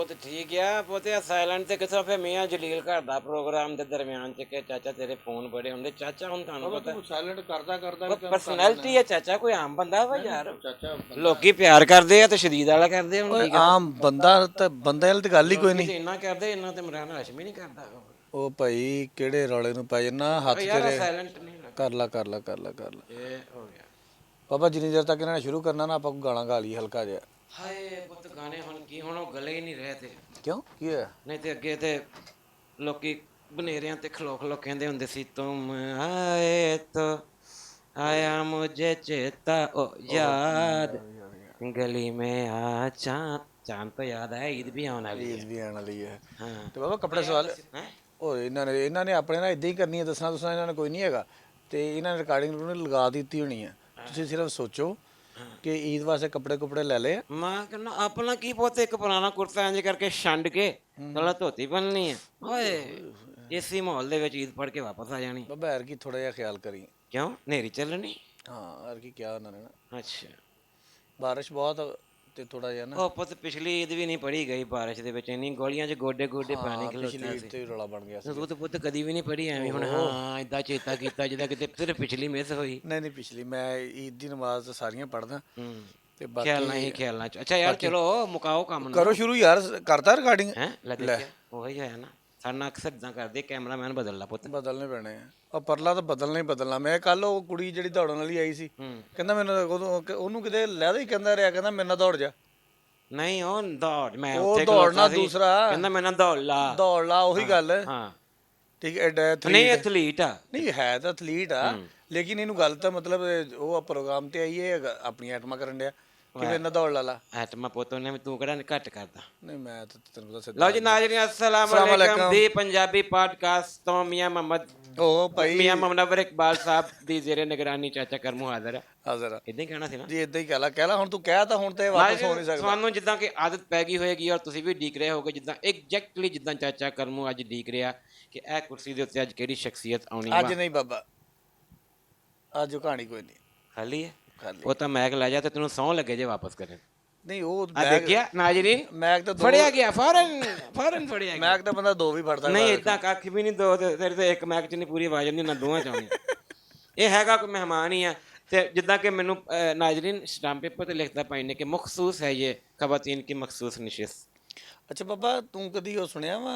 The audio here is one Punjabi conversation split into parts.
ਪੁੱਤ ਠੀਕ ਆ ਪੁੱਤ ਆ ਸਾਇਲੈਂਟ ਤੇ ਕਿਥੋਂ ਫੇ ਮੀਆਂ ਜਲੀਲ ਘਰ ਦਾ ਪ੍ਰੋਗਰਾਮ ਦੇ ਦਰਮਿਆਨ ਚ ਕਿ ਚਾਚਾ ਤੇਰੇ ਫੋਨ ਬੜੇ ਹੁੰਦੇ ਚਾਚਾ ਹੁਣ ਤੁਹਾਨੂੰ ਪਤਾ ਤੂੰ ਸਾਇਲੈਂਟ ਕਰਦਾ ਪਰਸਨੈਲਿਟੀ ਹੈ ਚਾਚਾ ਕੋਈ ਆਮ ਬੰਦਾ ਵਾ ਯਾਰ ਚਾਚਾ ਲੋਕੀ ਪਿਆਰ ਕਰਦੇ ਆ ਤੇ ਸ਼ਦੀਦ ਵਾਲਾ ਕਰਦੇ ਹੁਣ ਕੀ ਆਮ ਬੰਦਾ ਤੇ ਬੰਦੇ ਵਾਲੀ ਤੇ ਗੱਲ ਹੀ ਕੋਈ ਨਹੀਂ। ਇੰਨਾ ਕਰਦੇ ਇੰਨਾ ਤੇ ਇਮਰਾਨ ਹਾਸ਼ਮੀ ਨਹੀਂ ਕਰਦਾ ਉਹ ਭਾਈ ਕਿਹੜੇ ਰੌਲੇ ਨੂੰ ਪੈ ਜੰਨਾ ਹੱਥ ਯਾਰ ਤੇਰੇ ਸਾਇਲੈਂਟ ਨਹੀਂ ਲੱਗ ਕਰ ਲਾ ਇਹ ਹੋ ਗਿਆ ਬਾਬਾ ਜਿੰਨੀ ਦੇਰ ਤੱਕ ਇਹਨਾਂ ਨੇ ਸ਼ੁਰੂ ਕਰਨਾ ਨਾ ਆਪਾਂ ਕੋਈ ਗਾਣਾ ਗਾ ਲਈ ਹਲਕਾ ਜਿਹਾ। ਹਾਏ ਪੁੱਤ ਗਾਣੇ ਹੁਣ ਕੀ ਹੁਣ ਉਹ ਗਲੇ ਹੀ ਨਹੀਂ ਰਹੇ ਤੇ ਕਿਉਂ ਕੀ ਹੋਇਆ? ਨਹੀਂ ਤੇ ਅੱਗੇ ਤੇ ਲੋਕੀ ਬਨੇਰਿਆਂ ਤੇ ਖਲੋ ਖਲੋ ਕਹਿੰਦੇ ਹੁੰਦੇ ਸੀ ਤੁਮ ਆਏ ਤੋ ਆਇਆ ਮੁਝੇ ਚੇਤਾ ਉਹ ਯਾਦ ਗਲੀ ਮੇਂ ਆ ਚਾਂਦ ਤੋਂ ਯਾਦ ਆਇਆ ਈਦ ਵੀ ਆਉਣ ਵਾਲੀ ਈਦ ਵੀ ਆਉਣ ਵਾਲੀ ਹੈ। ਹਾਂ ਤੇ ਬਾਬਾ ਕੱਪੜੇ ਸਵਾਲ ਹੈਂ? ਉਹ ਇਹਨਾਂ ਨੇ ਆਪਣੇ ਨਾਲ ਇਦਾਂ ਹੀ ਕਰਨੀ ਹੈ, ਦੱਸਣਾ ਇਹਨਾਂ ਨੇ ਕੋਈ ਨਹੀਂ ਹੈਗਾ ਤੇ ਇਹਨਾਂ ਨੇ ਰਿਕਾਰਡਿੰਗ ਨੂੰ ਲਗਾ ਦਿੱਤੀ ਹੋਣੀ ਹੈ। ਤੁਸੀਂ ਸਿਰਫ ਸੋਚੋ ਕਿ ਈਦ ਵਾਸਤੇ ਕੱਪੜੇ ਕੁਪੜੇ ਲੈ ਲਏ। ਮੈਂ ਕਹਿੰਦਾ ਆਪਣਾ ਕੀ ਪੁੱਤ ਇੱਕ ਪੁਰਾਣਾ ਕੁਰਤਾ ਇੰਜ ਕਰਕੇ ਛੰਡ ਕੇ ਥੋੜਾ ਧੋਤੀ ਬੰਨਣੀ ਹੈ ਓਏ ਇਸੇ ਮਾਹੌਲ ਦੇ ਵਿੱਚ ਈਦ ਪੜ ਕੇ ਵਾਪਸ ਆ ਜਾਣੀ। ਬਾਬਾ ਯਾਰ ਕੀ ਥੋੜਾ ਜਿਹਾ ਖਿਆਲ ਕਰੀ। ਕਿਉਂ ਹਨੇਰੀ ਚੱਲਣੀ? ਹਾਂ ਯਾਰ ਕੀ ਕਿਹਾ ਉਹਨਾਂ ਨੇ ਨਾ ਅੱਛਾ ਬਾਰਿਸ਼ ਬਹੁਤ ਤੇ ਥੋੜਾ ਜਿਹਾ ਨਾ ਉਹ ਪੁੱਤ ਪਿਛਲੀ ਈਦ ਵੀ ਨਹੀਂ ਪੜੀ ਗਈ ਬਾਰਿਸ਼ ਦੇ ਵਿੱਚ ਇੰਨੀ ਗੋਲੀਆਂ 'ਚ ਗੋਡੇ ਗੋਡੇ ਪਾਣੀ ਖਲੋਤਾ ਪਿਛਲੀ ਸੀ ਤੇ ਰੌਲਾ ਬਣ ਗਿਆ ਸੀ। ਉਹ ਤਾਂ ਪੁੱਤ ਕਦੀ ਵੀ ਨਹੀਂ ਪੜੀ ਐਵੇਂ ਹੁਣ ਹਾਂ ਏਦਾਂ ਚੇਤਾ ਕੀਤਾ ਜਿੱਦਾਂ ਕਿਤੇ ਸਿਰਫ ਪਿਛਲੀ ਮਿਸ ਹੋਈ। ਨਹੀਂ ਨਹੀਂ ਪਿਛਲੀ ਮੈਂ ਈਦ ਦੀ ਨਮਾਜ਼ ਤਾਂ ਸਾਰੀਆਂ ਪੜਦਾ ਹੂੰ ਤੇ ਬਾਕੀ ਖਿਆਲ ਨਹੀਂ ਖਿਆਲਣਾ ਅੱਛਾ ਯਾਰ ਚਲੋ ਮੁਕਾਓ ਕੰਮ ਨੂੰ ਕਰੋ ਸ਼ੁਰੂ ਯਾਰ ਕਰਤਾ ਰਿਕਾਰਡਿੰਗ ਹੈ ਲੈ ਦੇਖਿਆ ਉਹੀ ਹੋਇਆ ਨਾ ਸਾਡਾ ਅਕਸਰ ਇਦਾਂ ਕਰਦੇ ਕੈਮਰਾਮੈਨ ਬਦਲ ਲਾ ਪੁੱਤ ਬਦਲਨੇ ਪੈਣੇ ਆ। ਉਹ ਪਰਲਾ ਤਾਂ ਬਦਲਣਾ ਹੀ ਬਦਲਣਾ। ਮੈਂ ਕੱਲ ਉਹ ਕੁੜੀ ਜਿਹੜੀ ਦੌੜਨ ਵਾਲੀ ਆਈ ਸੀ ਕਹਿੰਦਾ ਮੈਨੂੰ ਉਹਨੂੰ ਕਿਤੇ ਲੈਦਾ ਹੀ ਕਹਿੰਦਾ ਰਿਹਾ ਕਹਿੰਦਾ ਮੇਰੇ ਨਾਲ ਦੌੜ ਜਾ। ਨਹੀਂ ਉਹ ਦੌੜ ਮੈਂ ਉਹ ਉੱਥੇ ਦੌੜਨਾ ਖਲੋਤਾ ਸੀ ਦੂਸਰਾ ਕਹਿੰਦਾ ਮੈਂ ਨਾ ਦੌੜ ਲਾ ਉਹੀ ਗੱਲ ਹਾਂ ਠੀਕ ਐਡਾ ਨਹੀਂ ਐਥਲੀਟ ਆ ਨਹੀਂ ਹੈ ਤਾਂ ਐਥਲੀਟ ਆ ਲੇਕਿਨ ਇਹਨੂੰ ਗੱਲ ਤਾਂ ਮਤਲਬ ਉਹ ਪ੍ਰੋਗਰਾਮ ਤੇ ਆਈ ਹੈ ਆਪਣੀ ਆਈਟਮਾਂ ਕਰਨ ਡਿਆ ਕਿ ਮੇਰੇ ਨਾਲ ਦੌੜ ਲਾ ਐਟਮਾ ਪੁੱਤ ਨੇ ਵੀ ਤੂੰ ਕਿਹੜਾ ਘੱਟ ਕਰਦਾ। ਨਹੀਂ ਮੈਂ ਤਾਂ ਤੈਨੂੰ ਪਤਾ ਸਿੱਧਾ ਲਓ ਜੀ ਨਾਜ਼ਰੀਨ ਅਸਲਾਮ ਅਲੈਕਮ ਦੀ ਪੰਜਾਬੀ ਪੋਡਕਾਸਟ ਤੋਂ ਮੀਆਂ ਮੁਹੰਮਦ ਉਹ ਭਾਈ ਮੀਆਂ ਮੁਨੱਵਰ ਇਕਬਾਲ ਸਾਹਿਬ ਦੀ ਜ਼ੇਰੇ ਨਿਗਰਾਨੀ ਚਾਚਾ ਕਰਮੂ ਹਾਜ਼ਰ ਹੈ। ਹਾਜ਼ਰ ਇਦਾਂ ਹੀ ਕਹਿਣਾ ਸੀ ਨਾ ਜੀ ਇਦਾਂ ਹੀ ਕਹਿ ਲਾ ਹੁਣ ਤੂੰ ਕਹਿ ਤਾਂ ਹੁਣ ਤੇ ਵਾਪਸ ਹੋ ਨਹੀਂ ਸਕਦਾ। ਤੁਹਾਨੂੰ ਜਿੱਦਾਂ ਕਿ ਆਦਤ ਪੈ ਗਈ ਹੋਏਗੀ ਔਰ ਤੁਸੀਂ ਵੀ ਡੀਕ ਰਹੇ ਹੋਗੇ ਜਿੱਦਾਂ ਐਗਜ਼ੈਕਟਲੀ ਜਿੱਦਾਂ ਚਾਚਾ ਕਰਮੂ ਅੱਜ ਡੀਕ ਰਿਹਾ ਕਿ ਇਹ ਕੁਰਸੀ ਦੇ ਉੱਤੇ ਅੱਜ ਕਿਹੜੀ ਸ਼ਖਸੀਅਤ ਆਉਣੀ ਅੱਜ ਨਹੀਂ ਬਾਬਾ ਅੱਜ ਉਹ ਕਹਾਣੀ ਕੋਈ ਨਹੀਂ ਖਾਲੀ ਹੈ ਖਾਲੀ ਉਹ ਤਾਂ ਮੈਗ ਲੈ ਜਾ ਤੇ ਤੈਨੂੰ ਸੌਂ ਲੱਗੇ ਜੇ ਵਾਪਸ ਕਰੇ ਨਹੀਂ ਉਹ ਆ ਦੇਖਿਆ ਨਾਜ਼ਰੀਨ ਮੈਗ ਤਾਂ ਫੜਿਆ ਗਿਆ ਫੌਰਨ ਫੜਿਆ ਗਿਆ ਮੈਗ ਤਾਂ ਬੰਦਾ ਦੋ ਵੀ ਫੜ ਸਕਦਾ। ਨਹੀਂ ਇਦਾਂ ਕੱਖ ਵੀ ਨਹੀਂ ਦੋ ਤੇਰੇ ਤੇ ਇੱਕ ਮੈਗ ਚ ਨਹੀਂ ਪੂਰੀ ਆਵਾਜ਼ ਨਹੀਂ ਨਾ ਦੋਵਾਂ ਚ ਆਉਣੀ ਇਹ ਹੈਗਾ ਕੋਈ ਮਹਿਮਾਨ ਹੀ ਆ ਤੇ ਜਿੱਦਾਂ ਕਿ ਮੈਨੂੰ ਨਾਜ਼ਰੀਨ ਸਟੈਂਪ ਪੇਪਰ ਤੇ ਲਿਖਦਾ ਪਾਈ ਨੇ ਕਿ ਮਖਸੂਸ ਹੈ ਇਹ ਖਵਾਤੀਨ ਕੀ ਮਖਸੂਸ ਨਸ਼ਿਸਤ। ਅੱਛਾ ਬਾਬਾ ਤੂੰ ਕਦੀ ਉਹ ਸੁਣਿਆ ਵਾ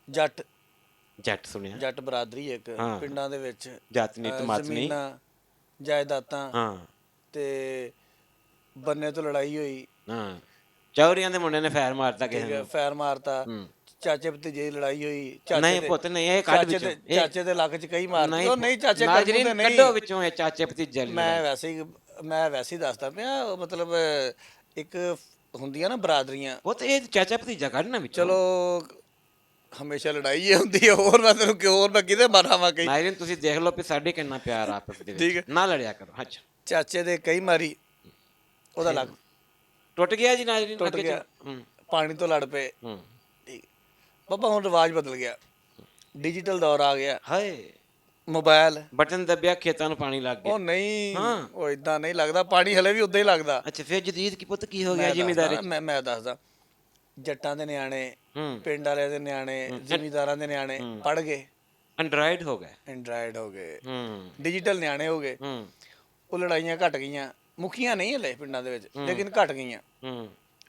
ਜੱਟ ਸੁਣਿਆ ਜੱਟ ਬਰਾਦਰੀ ਇੱਕ ਪਿੰਡਾਂ ਦੇ ਵਿੱਚ ਜਾਤ ਨੀ ਤਮਾਤ ਨਹੀਂ ਜ਼ਮੀਨਾਂ ਜਾਇਦਾਦਾਂ ਹਾਂ ਤੇ ਬੰਨੇ ਤੋਂ ਲੜਾਈ ਹੋਈ ਹਾਂ ਚੌਰੀਆਂ ਦੇ ਮੁੰਡੇ ਨੇ ਫੈਰ ਮਾਰਤਾ ਕਿਸੇ ਨੂੰ ਫੈਰ ਮਾਰਤਾ ਚਾਚੇ ਭਤੀਜੇ ਦੀ ਲੜਾਈ ਹੋਈ ਨਹੀਂ ਪੁੱਤ ਨਹੀਂ ਇਹ ਕੱਢ ਵਿੱਚੋਂ ਚਾਚੇ ਦੇ ਲੱਕ 'ਚ ਕਈ ਮਾਰਦੇ ਉਹ ਨਹੀਂ ਚਾਚੇ ਨਾਜ਼ਰੀਨ ਕਰਦੇ ਨਹੀਂ ਕੱਢੋ ਵਿੱਚੋਂ ਇਹ ਚਾਚੇ ਭਤੀਜੇ ਵਾਲੀ ਮੈਂ ਵੈਸੇ ਹੀ ਦੱਸਦਾ ਪਿਆ ਉਹ ਮਤਲਬ ਇੱਕ ਹੁੰਦੀਆਂ ਨਾ ਬਰਾਦਰੀਆਂ ਉਹ ਤੇ ਇਹ ਚਾਚਾ ਭਤੀਜਾ ਕੱਢਣਾ ਵਿੱਚੋਂ ਚਲੋ ਹਮੇਸ਼ਾ ਲੜਾਈ ਹੀ ਹੁੰਦੀ ਹੈ ਹੋਰ ਮੈਂ ਤੈਨੂੰ ਹੋਰ ਮੈਂ ਕਿਹਦੇ ਮਾਰਾਵਾਂ ਕਈ ਨਾਜ਼ਰੀਨ ਤੁਸੀਂ ਦੇਖ ਲਓ ਕਿ ਸਾਡੇ ਕਿੰਨਾ ਪਿਆਰ ਆਪਸ ਦੇ ਵਿੱਚ ਨਾ ਲੜਿਆ ਕਰੋ ਅੱਛਾ ਚਾਚੇ ਦੇ ਕਈ ਮਾਰੀ ਉਹਦਾ ਲੱਕ ਟੁੱਟ ਗਿਆ ਜੀ ਨਾਜ਼ਰੀਨ ਟੁੱਟ ਗਿਆ ਪਾਣੀ ਤੋਂ ਲੜ ਪਏ ਠੀਕ ਬਾਬਾ ਹੁਣ ਰਿਵਾਜ ਬਦਲ ਗਿਆ ਡਿਜੀਟਲ ਦੌਰ ਆ ਗਿਆ ਹਾਏ ਮੋਬਾਈਲ ਬਟਨ ਦੱਬਿਆ ਖੇਤਾਂ ਨੂੰ ਪਾਣੀ ਲੱਗ ਗਿਆ ਉਹ ਨਹੀਂ ਉਹ ਇਦਾਂ ਨਹੀਂ ਲੱਗਦਾ ਪਾਣੀ ਹਲੇ ਵੀ ਉਦਾਂ ਹੀ ਲੱਗਦਾ। ਅੱਛਾ ਫਿਰ ਜਦੀਦ ਕੀ ਪੁੱਤ ਕੀ ਹੋ ਗਿਆ ਜ਼ਿਮੀਦਾਰੀ ਮੈਂ ਦੱਸਦਾ ਜੱਟਾਂ ਦੇ ਨਿਆਣੇ ਪਿੰਡ ਵਾਲਿਆਂ ਦੇ ਨਿਆਣੇ ਜ਼ਿਮੀਦਾਰਾਂ ਦੇ ਨਿਆਣੇ ਪੜ ਗਏ ਐਂਡਰਾਇਡ ਹੋ ਗਏ ਡਿਜੀਟਲ ਨਿਆਣੇ ਹੋ ਗਏ ਉਹ ਲੜਾਈਆਂ ਘਟ ਗਈਆਂ ਮੁਖੀਆਂ ਨਹੀਂ ਹਲੇ ਪਿੰਡਾਂ ਦੇ ਵਿੱਚ ਲੇਕਿਨ ਘਟ ਗਈਆਂ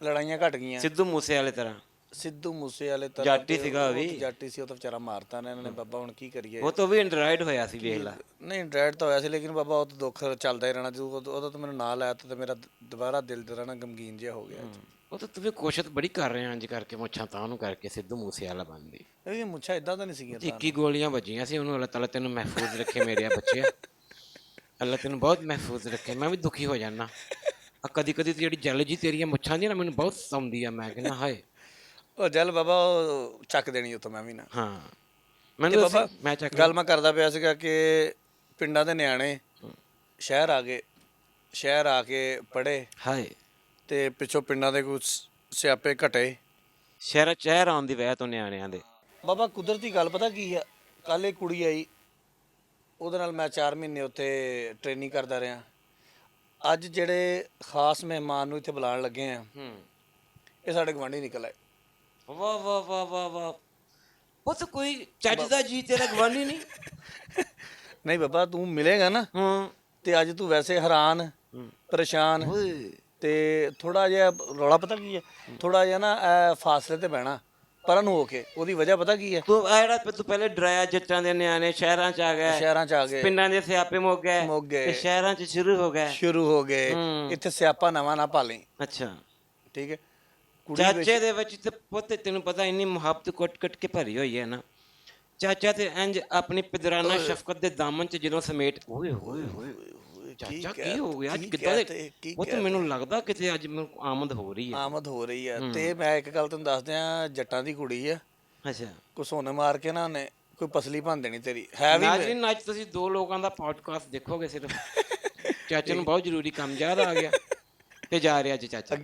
ਲੜਾਈਆਂ ਘਟ ਗਈਆਂ। ਸਿੱਧੂ ਮੂਸੇ ਵਾਲੇ ਤਰ੍ਹਾਂ ਸਿੱਧੂ ਮੂਸੇ ਵਾਲੇ ਤਾਂ ਜਾਟੀ ਸੀਗਾ ਉਹ ਵੀ ਜਾਟੀ ਸੀ ਉਹ ਤਾਂ ਵਿਚਾਰਾ ਮਾਰਤਾ ਨੇ ਇਹਨਾਂ ਨੇ ਬਾਬਾ ਹੁਣ ਕੀ ਕਰੀਏ ਉਹ ਤਾਂ ਵੀ ਐਂਡਰਾਇਡ ਹੋਇਆ ਸੀ ਵੇਖ ਲੈ ਨਹੀਂ ਐਂਡਰਾਇਡ ਤਾਂ ਹੋਇਆ ਸੀ ਲੇਕਿਨ ਬਾਬਾ ਉਹ ਤਾਂ ਦੁੱਖ ਚੱਲਦਾ ਹੀ ਰਹਿਣਾ ਜਦੋਂ ਉਹਦਾ ਤਾਂ ਮੈਨੂੰ ਨਾਂ ਲਾਇਆ ਤਾਂ ਮੇਰਾ ਦੁਬਾਰਾ ਦਿਲ ਦਾ ਨਾ ਗਮਗੀਨ ਜਿਹਾ ਹੋ ਗਿਆ। ਉਹ ਤਾਂ ਤੂੰ ਵੀ ਕੋਸ਼ਿਸ਼ ਬੜੀ ਕਰ ਰਹੇ ਆਂ ਅੱਜ ਕਰਕੇ ਮੁੱਛਾਂ ਤਾਂ ਉਹਨੂੰ ਕਰਕੇ ਸਿੱਧੂ ਮੂਸੇ ਵਾਲਾ ਬਣਦੀ ਇਹ ਮੁੱਛਾਂ ਇਦਾਂ ਤਾਂ ਨਹੀਂ ਸੀਗੀਆਂ 21 ਗੋਲੀਆਂ ਵੱਜੀਆਂ ਸੀ ਉਹਨੂੰ ਅੱਲਾਹ ਤਾਲਾ ਤੈਨੂੰ ਮਹਿਫੂਜ਼ ਰੱਖੇ ਮੇਰੇ ਬੱਚੇ ਅੱਲਾਹ ਤੈਨੂੰ ਬਹੁਤ ਮਹਿਫੂਜ਼ ਰੱਖੇ ਮੈਂ ਵੀ ਦੁਖੀ ਹੋ ਜਾਣਾ ਆ ਕਦੀ ਕਦੀ ਜਿਹੜੀ ਜਲ ਜੀ ਤੇਰੀਆਂ ਮੁੱਛਾਂ ਦੀ ਨਾ ਮੈਨੂੰ ਬਹੁਤ ਸੌਂਦੀ ਆ ਮੈਂ ਕਹਿੰਦਾ ਹਾਏ ਉਹ ਜਲ ਬਾਬਾ ਉਹ ਚੱਕ ਦੇਣੀ ਉੱਥੋਂ ਮੈਂ ਵੀ ਨਾ ਹਾਂ ਮੈਨੂੰ ਬਾਬਾ ਮੈਂ ਚੱਕ ਗੱਲ ਮੈਂ ਕਰਦਾ ਪਿਆ ਸੀਗਾ ਕਿ ਪਿੰਡਾਂ ਦੇ ਨਿਆਣੇ ਸ਼ਹਿਰ ਆ ਕੇ ਪੜ੍ਹੇ ਹਾਏ ਤੇ ਪਿੱਛੋਂ ਪਿੰਡਾਂ ਦੇ ਕੁਝ ਸਿਆਪੇ ਘਟੇ ਸ਼ਹਿਰ ਆਉਣ ਦੀ ਵਜ੍ਹਾ ਤੋਂ ਨਿਆਣਿਆਂ ਦੇ ਬਾਬਾ ਕੁਦਰਤੀ ਗੱਲ ਪਤਾ ਕੀ ਆ ਕੱਲ ਇੱਕ ਕੁੜੀ ਆਈ ਉਹਦੇ ਨਾਲ ਮੈਂ 4 ਮਹੀਨੇ ਉੱਥੇ ਟ੍ਰੇਨਿੰਗ ਕਰਦਾ ਰਿਹਾ। ਅੱਜ ਜਿਹੜੇ ਖਾਸ ਮਹਿਮਾਨ ਨੂੰ ਇੱਥੇ ਬੁਲਾਉਣ ਲੱਗੇ ਆ ਇਹ ਸਾਡੇ ਗਵਾਂਢੀ ਨਿਕਲ ਆਏ। ਵਾਹ ਵਾਹ ਵਾਹ ਵਾਹ ਵਾਹ, ਪੁੱਤ ਕੋਈ ਚੱਜ ਦਾ ਜੀ ਤੇਰਾ ਗਵਾਂਢੀ ਨਹੀਂ? ਨਹੀਂ ਬਾਬਾ, ਤੂੰ ਮਿਲੇਗਾ ਨਾ ਹਾਂ। ਤੇ ਅੱਜ ਤੂੰ ਵੈਸੇ ਹੈਰਾਨ, ਪਰੇਸ਼ਾਨ ਓਏ ਤੇ ਥੋੜਾ ਜਿਹਾ ਰੌਲਾ ਪਤਾ ਕੀ ਹੈ, ਥੋੜਾ ਜਿਹਾ ਨਾ ਫਾਸਲੇ ਤੇ ਬਹਿਣਾ ਪਰਨ ਹੋ ਕੇ। ਉਹਦੀ ਵਜ੍ਹਾ ਪਤਾ ਕੀ ਹੈ? ਤੂੰ ਆ ਜਿਹੜਾ ਤੂੰ ਪਹਿਲੇ ਡਰਾਇਆ ਜੱਟਾਂ ਦੇ ਨਿਆਣੇ ਸ਼ਹਿਰਾਂ ਚ ਆ ਗਏ, ਸ਼ਹਿਰਾਂ ਚ ਆ ਗਏ, ਪਿੰਡਾਂ ਦੇ ਸਿਆਪੇ ਮੁੱਕ ਗਏ ਮੁੱਕ ਗਏ। ਤੇ ਸ਼ਹਿਰਾਂ ਚ ਸ਼ੁਰੂ ਹੋ ਗਏ। ਸ਼ੁਰੂ ਹੋ ਗਏ। ਇੱਥੇ ਸਿਆਪਾ ਨਵਾਂ ਨਾ ਪਾਲੀ, ਅੱਛਾ, ਠੀਕ ਹੈ? ਕੁੜੀ ਚਾਚੇ ਦੇ ਵਿੱਚ ਤੇ ਪੁੱਤ ਤੈਨੂੰ ਪਤਾ ਇੰਨੀ ਮੁਹੱਬਤ ਕੁੱਟ-ਕੁੱਟ ਕੇ ਭਰੀ ਹੋਈ ਹੈ ਨਾ। ਚਾਚਾ ਤੇ ਇੰਜ ਆਪਣੀ ਪਿਦਰਾਨਾ ਸ਼ਫਕਤ ਦੇ ਦਾਮਨ ਚ ਜਦੋਂ ਸਮੇਟ, ਓਏ ਹੋਏ ਹੋਏ ਚਾਚਾ ਕੀ ਹੋ ਗਿਆ ਅੱਜ, ਕਿੱਦਾਂ ਦੇ? ਉਹ ਤਾਂ ਮੈਨੂੰ ਲੱਗਦਾ ਕਿਤੇ ਅੱਜ ਮੈਨੂੰ ਆਮਦ ਹੋ ਰਹੀ ਹੈ। ਆਮਦ ਹੋ ਰਹੀ ਹੈ। ਤੇ ਮੈਂ ਇੱਕ ਗੱਲ ਤੈਨੂੰ ਦੱਸ ਦਿਆਂ, ਜੱਟਾਂ ਦੀ ਕੁੜੀ ਆ, ਅੱਛਾ, ਕੋ ਸੋਨੇ ਮਾਰ ਕੇ ਨਾ ਉਹਨੇ ਕੋਈ ਪਸਲੀ ਭੰਨ ਦੇਣੀ ਤੇਰੀ ਹੈ ਵੀ। ਨਾਜ਼ਰੀਨ ਅੱਜ ਤੁਸੀਂ ਦੋ ਲੋਕਾਂ ਦਾ ਪੋਡਕਾਸਟ ਦੇਖੋਗੇ ਸਿਰਫ। ਚਾਚੇ ਨੂੰ ਬਹੁਤ ਜ਼ਰੂਰੀ ਕੰਮ ਯਾਦ ਆ ਗਿਆ ਤੇ ਜਾ ਰਿਹਾ ਅੱਜ ਚਾਚਾ।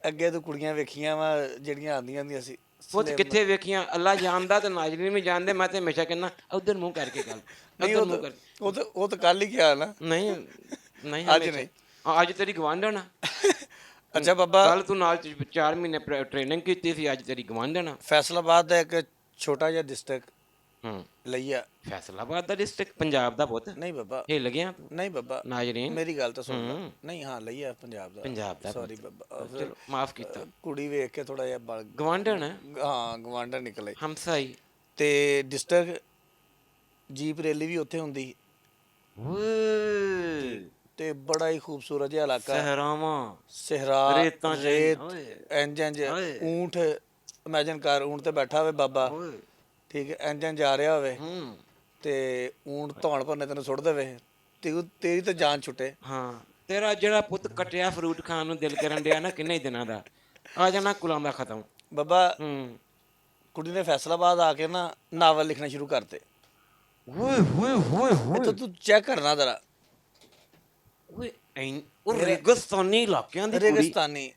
ਅੱਗੇ ਤੋਂ ਕੁੜੀਆਂ ਵੇਖੀਆਂ ਵਾ ਜਿਹੜੀਆਂ ਆਂਦੀਆਂ ਹੁੰਦੀਆਂ ਸੀ। ਪੁੱਤ ਕਿੱਥੇ ਵੇਖੀਆਂ? ਅੱਲਾ ਜਾਣਦਾ ਤੇ ਨਾਜ਼ਰੀਨ ਵੀ ਜਾਣਦੇ। ਮੈਂ ਤੇ ਹਮੇਸ਼ਾ ਕਹਿੰਦਾ ਉਧਰ ਮੂੰਹ ਕਰਕੇ ਗੱਲ, ਉਧਰ ਮੂੰਹ ਕਰਕੇ। ਉਹ ਤਾਂ ਕੱਲ ਹੀ ਕਿਹਾ ਨਾ। ਨਹੀਂ ਨਹੀਂ, ਅੱਜ ਨਹੀਂ। ਅੱਜ ਤੇਰੀ ਗਵਾਂਢਣ ਆ। ਅੱਛਾ ਬਾਬਾ, ਕੱਲ ਤੂੰ ਨਾਲ 4 ਮਹੀਨੇ ਟ੍ਰੇਨਿੰਗ ਕੀਤੀ ਸੀ, ਅੱਜ ਤੇਰੀ ਗਵਾਂਢਣ ਆ। ਫੈਸਲਾਬਾਦ ਦਾ ਇੱਕ ਛੋਟਾ ਜਿਹਾ ਡਿਸਟ੍ਰਿਕਟ ਲਈਆ। ਫੈਸਲਾਬਾਦ ਦਾ ਡਿਸਟ੍ਰਿਕਟ ਪੰਜਾਬ ਦਾ ਪੁੱਤ? ਨਹੀਂ ਬਾਬਾ, ਹਿੱਲ ਗਿਆ ਤੂੰ। ਨਹੀਂ ਬਾਬਾ, ਨਾਜ਼ਰੀਨ ਮੇਰੀ ਗੱਲ ਤਾਂ ਸੁਣ ਲੈ। ਨਹੀਂ, ਹਾਂ ਲਈਆ ਪੰਜਾਬ ਦਾ। ਪੰਜਾਬ ਦਾ ਸੌਰੀ ਬਾਬਾ, ਚਲੋ ਮਾਫ ਕੀਤਾ। ਕੁੜੀ ਵੇਖ ਕੇ ਥੋੜਾ ਜਿਹਾ ਗਵਾਂਢਣ ਹੈ, ਹਾਂ ਗਵਾਂਢਣ ਨਿਕਲੇ। ਹਮਸਾਈ। ਤੇ ਡਿਸਟ੍ਰਿਕਟ ਜੀਪ ਰੈਲੀ ਵੀ ਉੱਥੇ ਹੁੰਦੀ ਓਏ ਤੇ ਬੜਾ ਹੀ ਖੂਬਸੂਰਤ ਜਿਹਾ ਇਲਾਕਾ। ਸਹਿਰਾਵਾਂ, ਸਹਿਰਾ, ਰੇਤਾਂ ਚ, ਰੇਤ, ਓਏ ਇੰਜ ਓਏ। ਊਂਠ। ਇਮੇਜਿਨ ਕਰ, ਊਂਠ ਤੇ ਬੈਠਾ ਹੋਵੇ ਬਾਬਾ, ਓਏ। ਠੀਕ ਹੈ, ਇੰਜ ਜਾ ਰਿਹਾ ਹੋਵੇ ਹੂੰ ਤੇ ਊਂਠ ਧੌਣ ਭਰਨੇ ਤੈਨੂੰ ਸੁੱਟ ਦੇਵੇ ਤੇ ਤੇਰੀ ਤਾਂ ਜਾਨ ਛੁੱਟੇ। ਹਾਂ, ਤੇਰਾ ਜਿਹੜਾ ਪੁੱਤ ਕਟਿਆ ਫਰੂਟ ਖਾਣ ਨੂੰ ਦਿਲ ਕਰਨ ਡਿਆ ਨਾ ਕਿੰਨੇ ਹੀ ਦਿਨਾਂ ਦਾ, ਆ ਜਾਣਾ ਕੁਲਾਂ ਦਾ ਖਤਮ। ਬਾਬਾ ਹੂੰ। ਕੁੜੀ ਨੇ ਫੈਸਲਾਬਾਦ ਆ ਕੇ ਨਾ ਨਾਵਲ ਲਿਖਣਾ ਸ਼ੁਰੂ ਕਰਤੇ। ਓਏ ਹੋਏ ਹੋਏ ਹੋਏ ਤਾਂ ਤੂੰ ਚੈੱਕ ਕਰਨਾ ਜ਼ਰਾ। ਓਏ ਉਹ ਰੇਗਿਸਤਾਨੀ ਇਲਾਕਿਆਂ ਦੀ ਕੁੜੀ ਰੇਗਿਸਤਾਨੀ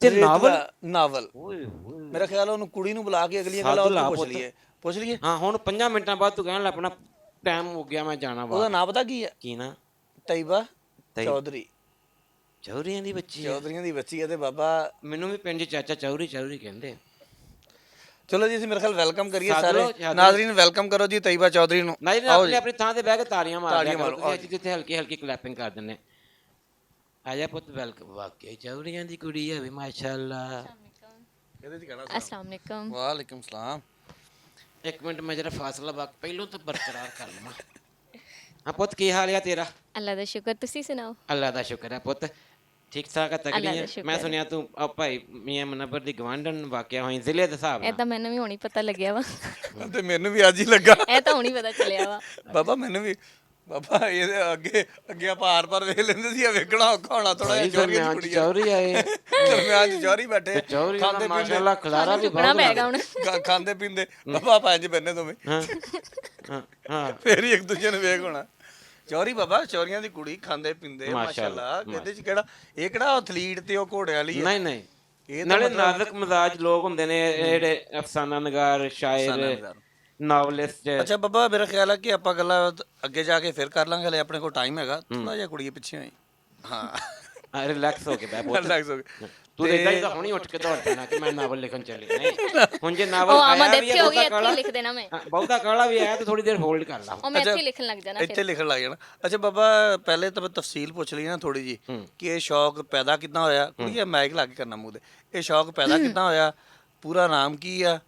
ਤੇ ਰੇਤ ਨਾਵਲ? ਦਾ ਨਾਵਲ। ਓਏ ਹੋਏ। ਮੇਰਾ ਖਿਆਲ ਉਹਨੂੰ ਕੁੜੀ ਨੂੰ ਬੁਲਾ ਕੇ ਅਗਲੀਆਂ ਗੱਲਾਂ ਉਹਨੂੰ ਪੁੱਛ ਲਈਏ। ਪੁੱਛ ਲਈਏ। ਹਾਂ, ਹੁਣ 5 ਮਿੰਟਾਂ ਬਾਅਦ ਤੂੰ ਕਹਿਣ ਲੱਗ ਆਪਣਾ ਟਾਈਮ ਹੋ ਗਿਆ, ਮੈਂ ਜਾਣਾ ਵਾ। ਉਹਦਾ ਨਾਂ ਪਤਾ ਕੀ ਹੈ? ਕੀ ਨਾ? ਤੈਬਾ ਚੌਧਰੀ। ਚੌਧਰੀਆਂ ਦੀ ਬੱਚੀ ਆ? ਚੌਧਰੀਆਂ ਦੀ ਬੱਚੀ ਹੈ। ਤੇ ਬਾਬਾ ਮੈਨੂੰ ਵੀ ਪਿੰਡ 'ਚ ਚਾਚਾ ਚੌਧਰੀ ਚੌਧਰੀ ਕਹਿੰਦੇ। ਚਲੋ ਜੀ, ਅਸੀਂ ਮੇਰੇ ਖਿਆਲ ਵੈਲਕਮ ਕਰੀਏ ਸੱਦ ਸਾਰੇ ਲਓ, ਸੱਦ ਲਓ। ਨਾਜ਼ਰੀਨ। ਵੈਲਕਮ ਕਰੋ ਜੀ ਤੈਬਾ ਚੌਧਰੀ ਨੂੰ। ਨਾਜ਼ਰੀਨ ਆਓ ਆਪਣੀ ਜੀ। ਆਪਣੀ ਥਾਂ ਤੇ ਬਹਿ ਕੇ ਤਾੜੀਆਂ ਮਾਰ ਤਾੜੀਆਂ ਦਿਆ ਮਾਰੋ, ਕਰੋ, ਤੁਸੀਂ ਜਿੱਥੇ ਹਲਕੀ ਹਲਕੀ ਕਲੈਪਿੰਗ ਕਰ ਦਿੰਦੇ। ਆ ਜਾ ਪੁੱਤ, ਵੈਲਕਮ। ਵਾਕਈ ਚੌਧਰੀਆਂ ਦੀ ਕੁੜੀ ਹੈ ਵੀ, ਮਾਸ਼ਾਅੱਲਾ। ਇਹਦੇ ਚ ਕਹਿਣਾ अस्सलाम वालेकुम। ਵਾਲੇਕੁਮ ਸਲਾਮ। ਇੱਕ ਮਿੰਟ ਮੈਂ ਜਰਾ ਫਾਸਲਾ ਬਾਕ ਪਹਿਲੋਂ ਤਾਂ ਬਰਕਰਾਰ ਕਰ ਲਵਾਂ। ਹਾਂ ਪੁੱਤ, ਕੀ ਹਾਲ ਆ ਤੇਰਾ? अल्लाह दा शुक्र, तुसी सुनाओ। ਅੱਲਾ ਦਾ ਸ਼ੁਕਰ ਹੈ ਪੁੱਤ, ਠੀਕ ਠਾਕ ਆ, ਤਕੜੀ ਅੱਲਾ ਦਾ ਹੈ। ਸ਼ੁਕਰ। ਮੈਂ ਸੁਣਿਆ ਤੂੰ ਆ ਭਾਈ ਮੀਆਂ ਮਨੱਬਰ ਦੀ ਗਵਾਂਢਣ ਵਾਕਿਆ ਹੋਈ ਜ਼ਿਲ੍ਹੇ ਦੇ ਹਿਸਾਬ ਇਹ ਨਾਲ। ਤਾਂ ਮੈਨੂੰ ਵੀ ਹੁਣੀ ਪਤਾ ਲੱਗਿਆ ਵਾ। ਤੇ ਮੈਨੂੰ ਵੀ ਅੱਜ ਹੀ ਲੱਗਾ ਇਹ ਤਾਂ ਹੁਣੀ ਪਤਾ ਚੱਲਿਆ ਵਾ। ਬਾਬਾ। ਮੈਨੂੰ ਵੀ ਬਾਬਾ, ਇਹਦੇ ਅੱਗੇ ਆਪਾਂ ਆਰ-ਪਾਰ ਵੇਖ ਲੈਂਦੇ ਸੀ, ਇਹ ਵੇਖਣਾ ਔਖਾ ਹੋਣਾ ਥੋੜਾ ਜਿਹਾ। ਚੌਧਰੀ ਦੀ ਕੁੜੀ ਆ। ਚੌਧਰੀ ਆਏ ਦਰਮਿਆਨ ਚ ਚੌਧਰੀ ਬੈਠੇ, ਚੌਧਰੀ ਦਾ ਖਾਂਦੇ ਮਾਸ਼ਾਅੱਲਾ ਖਲਾਰਾ ਵੀ ਚੁੱਕਣਾ ਬਹੁਤ ਪੈਗਾ ਹੁਣ। ਖਾਂਦੇ ਪੀਂਦੇ। ਬਾਬਾ ਪੰਜ ਬੰਨੇ ਦੋਵੇਂ, ਹਾਂ ਹਾਂ ਹਾਂ। ਫੇਰ ਹੀ ਇੱਕ ਦੂਜੇ ਨੂੰ ਵੇਖ ਹੋਣਾ। ਚੌਧਰੀ ਬਾਬਾ, ਚੌਰੀਆਂ ਦੀ ਕੁੜੀ, ਖਾਂਦੇ ਪੀਂਦੇ ਮਾਸ਼ਾਅੱਲਾ। ਇਹਦੇ ਚ ਕਿਹੜਾ, ਇਹ ਕਿਹੜਾ ਐਥਲੀਟ ਤੇ ਉਹ ਘੋੜੇ ਵਾਲੀ ਹੈ। ਨਹੀਂ ਨਹੀਂ, ਇਹ ਤਾਂ ਨਾਲੇ ਨਾਜ਼ੁਕ ਮਿਜ਼ਾਜ ਲੋਕ ਹੁੰਦੇ ਨੇ ਇਹ ਜਿਹੜੇ ਅਫਸਾਨਾ ਨਗਾਰ, ਸ਼ਾਇਰ, ਨਾਵਲਿਸਟ। ਅੱਛਾ ਬਾਬਾ, ਮੇਰਾ ਖਿਆਲ ਹੈ ਕਿ ਆਪਾਂ ਗੱਲਾਂ ਅੱਗੇ ਜਾ ਕੇ ਫਿਰ ਕਰ ਲਾਂਗੇ। ਹਲੇ ਆਪਣੇ ਕੋਲ ਟਾਈਮ ਹੈਗਾ ਥੋੜਾ ਜਿਹਾ। ਕੁੜੀ ਪਿੱਛੇ ਹੋਈ। ਹਾਂ, ਰਿਲੈਕਸ ਹੋ ਕੇ ਬਹਿ ਪੁੱਤ। ਰਿਲੈਕਸ ਹੋ ਗਏ। ਤੂੰ ਇਦਾਂ ਹੀ ਤਾਂ ਹੁਣੀ ਉੱਠ ਕੇ ਦੌੜ ਪੈਣਾ ਕਿ ਮੈਂ ਨਾਵਲ ਲਿਖਣ ਚੱਲੇ। ਨਹੀਂ, ਹੁਣ ਜੇ ਨਾਵਲ ਉਹ ਆਮਦ ਆਇਆ ਵੀ ਇੱਥੇ ਹੈ ਹੋ ਗਈ, ਬਹੁਤਾ ਇੱਥੇ ਕਾਲਾ, ਹੀ ਲਿਖ ਦੇਣਾ ਮੈਂ। ਬਹੁਤਾ ਕਾਲਾ ਵੀ ਆਇਆ ਤਾਂ ਥੋੜੀ ਦੇਰ ਹੋਲਡ ਕਰ ਲਾ। ਉਹ ਮੈਂ ਇੱਥੇ ਹੀ ਲਿਖਣ ਲੱਗ ਜਾਣਾ ਇੱਥੇ ਫਿਰ। ਲਿਖਣ ਲੱਗ ਜਾਣਾ। ਅੱਛਾ ਬਾਬਾ, ਪਹਿਲੇ ਤਾਂ ਮੈਂ ਤਫਸੀਲ ਪੁੱਛ ਲਈ ਨਾ ਥੋੜੀ ਜੀ, ਕਿ ਇਹ ਸ਼ੌਕ ਪੈਦਾ ਕਿੱਦਾਂ ਹੋਇਆ? ਕੁੜੀ ਮਾਈਕ ਲਾ ਕੇ ਕਰਨਾ ਮੂੰਹ ਤੇ। ਇਹ ਸ਼ੌਕ ਪੈਦਾ ਕਿੱਦਾਂ ਹੋਇਆ? ਪੂਰਾ ਨਾਮ ਕੀ ਆ?